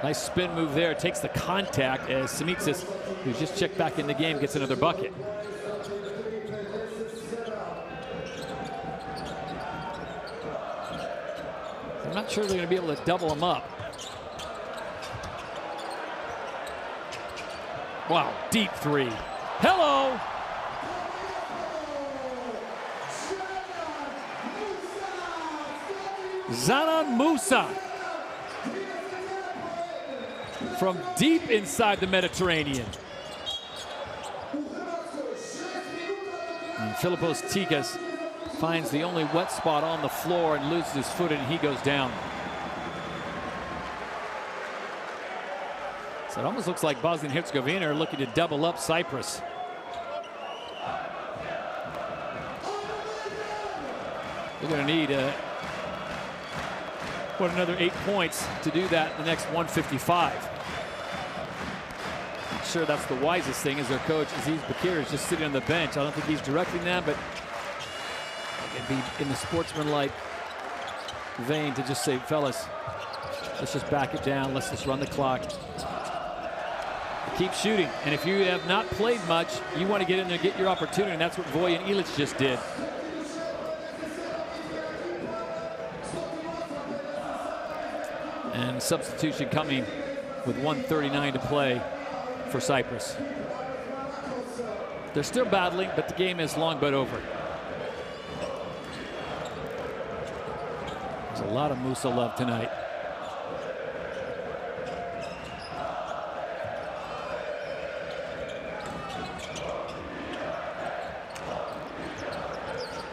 Nice spin move there, takes the contact as Simicis, who just checked back in the game, gets another bucket. I'm not sure they're going to be able to double him up. Wow, deep three. Hello! Zanan Musa from deep inside the Mediterranean. And Philippos Tikas finds the only wet spot on the floor and loses his foot, and he goes down. So it almost looks like Bosnia and Herzegovina are looking to double up Cyprus. They're going to need another 8 points to do that in the next 155. I'm sure that's the wisest thing, as their coach Aziz Bakir is just sitting on the bench. I don't think he's directing them, but it'd be in the sportsmanlike vein to just say, fellas, let's just back it down. Let's just run the clock. Keep shooting. And if you have not played much, you want to get in there and get your opportunity. And that's what Vojislav Ilić just did. And substitution coming with 1:39 to play for Cyprus. They're still battling, but the game is long but over. There's a lot of Musa love tonight.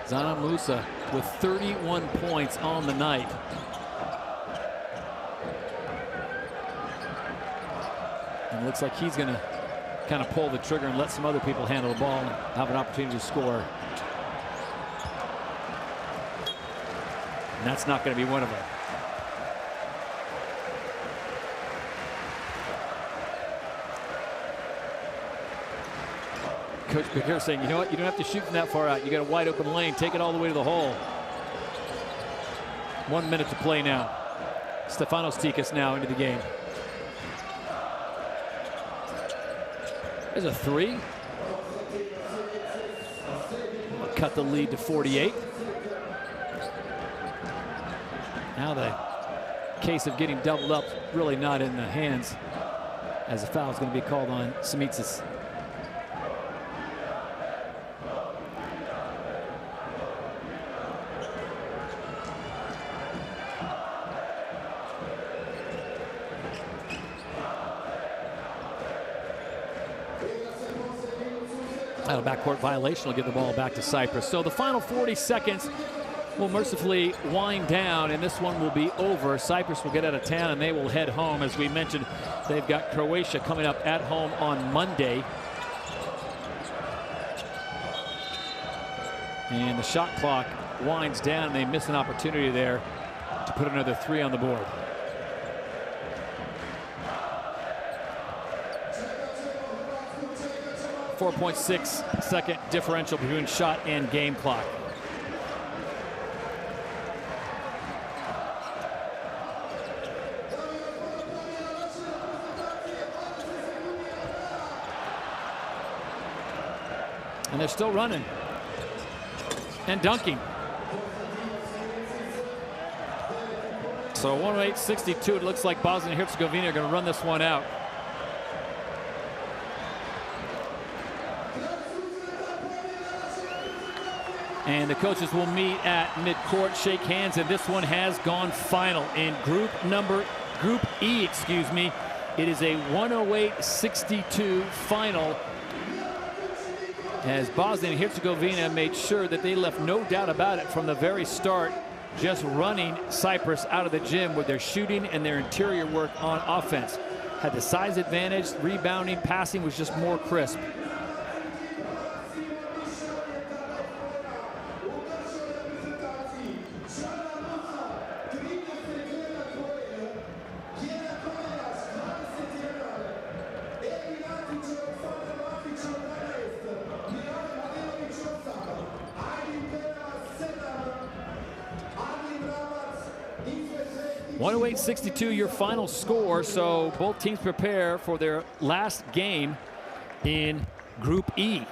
Zana Musa with 31 points on the night. And it looks like he's going to kind of pull the trigger and let some other people handle the ball and have an opportunity to score. And that's not going to be one of them. Coach Bakir saying, you know what, you don't have to shoot from that far out. You got a wide open lane, take it all the way to the hole. 1 minute to play now. Stefanos Tikas now into the game. There's a three. Cut the lead to 48. Now the case of getting doubled up really not in the hands, as a foul is going to be called on Simicis. Title backcourt violation will give the ball back to Cyprus. So the final 40 seconds will mercifully wind down, and this one will be over. Cyprus will get out of town, and they will head home. As we mentioned, they've got Croatia coming up at home on Monday. And the shot clock winds down, and they miss an opportunity there to put another 3 on the board. .6-second differential between shot and game clock. And they're still running and dunking. So 108-62, it looks like Bosnia and Herzegovina are going to run this one out. And the coaches will meet at midcourt, shake hands, and this one has gone final in Group E, excuse me. It is a 108-62 final, as Bosnia and Herzegovina made sure that they left no doubt about it from the very start, just running Cyprus out of the gym with their shooting and their interior work on offense. Had the size advantage, rebounding, passing was just more crisp. .62 your final score, so both teams prepare for their last game in Group E.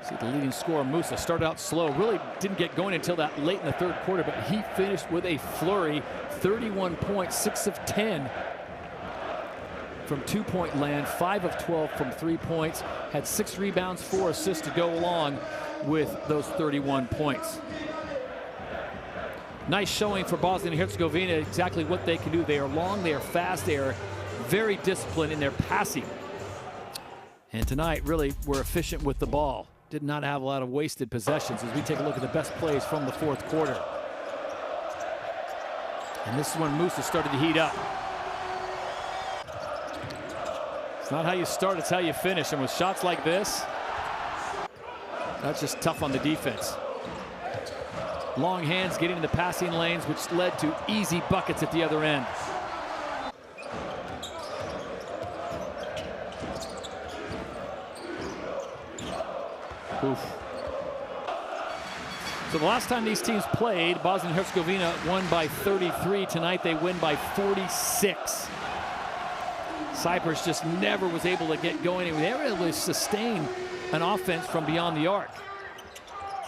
See the leading scorer, Musa, started out slow, really didn't get going until that late in the third quarter, but he finished with a flurry, 31 points, 6 of 10 from two-point land, 5 of 12 from 3 points, had 6 rebounds, 4 assists to go along with those 31 points. Nice showing for Bosnia and Herzegovina, exactly what they can do. They are long, they are fast, they are very disciplined in their passing. And tonight, really, were efficient with the ball. Did not have a lot of wasted possessions as we take a look at the best plays from the fourth quarter. And this is when Musa started to heat up. It's not how you start, it's how you finish. And with shots like this, that's just tough on the defense. Long hands getting in the passing lanes, which led to easy buckets at the other end. Oof. So the last time these teams played, Bosnia and Herzegovina won by 33. Tonight they win by 46. Cyprus just never was able to get going. They were able to sustain an offense from beyond the arc.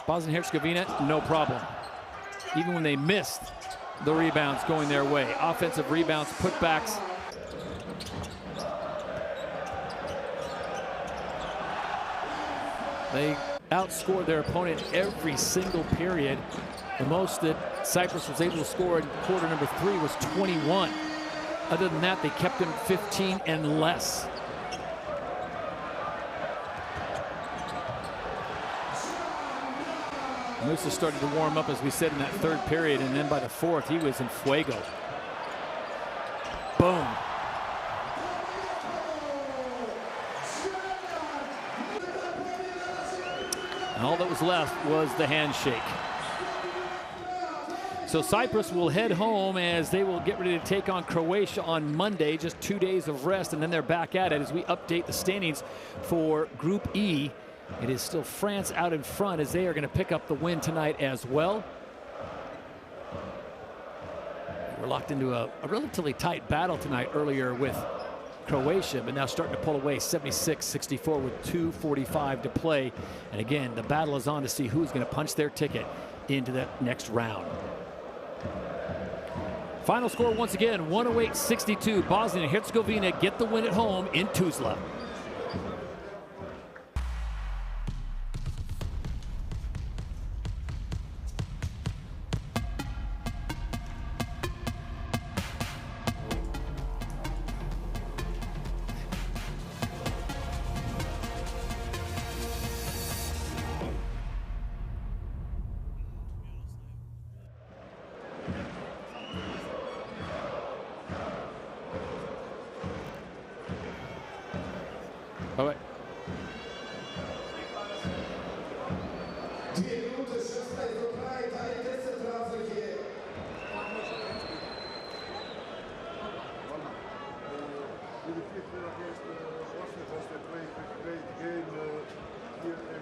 Bosnia and Herzegovina, no problem. Even when they missed the rebounds going their way. Offensive rebounds, putbacks. They outscored their opponent every single period. The most that Cyprus was able to score in quarter number 3 was 21. Other than that, they kept them 15 and less. Musa started to warm up, as we said, in that third period, and then by the fourth, he was in fuego. Boom. And all that was left was the handshake. So Cyprus will head home as they will get ready to take on Croatia on Monday, just 2 days of rest, and then they're back at it as we update the standings for Group E. It is still France out in front as they are going to pick up the win tonight as well. We're locked into a relatively tight battle tonight earlier with Croatia, but now starting to pull away 76-64 with 2:45 to play. And again, the battle is on to see who's going to punch their ticket into the next round. Final score once again, 108-62. Bosnia and Herzegovina get the win at home in Tuzla. Bye-bye. Against Bosnia, was a great game here in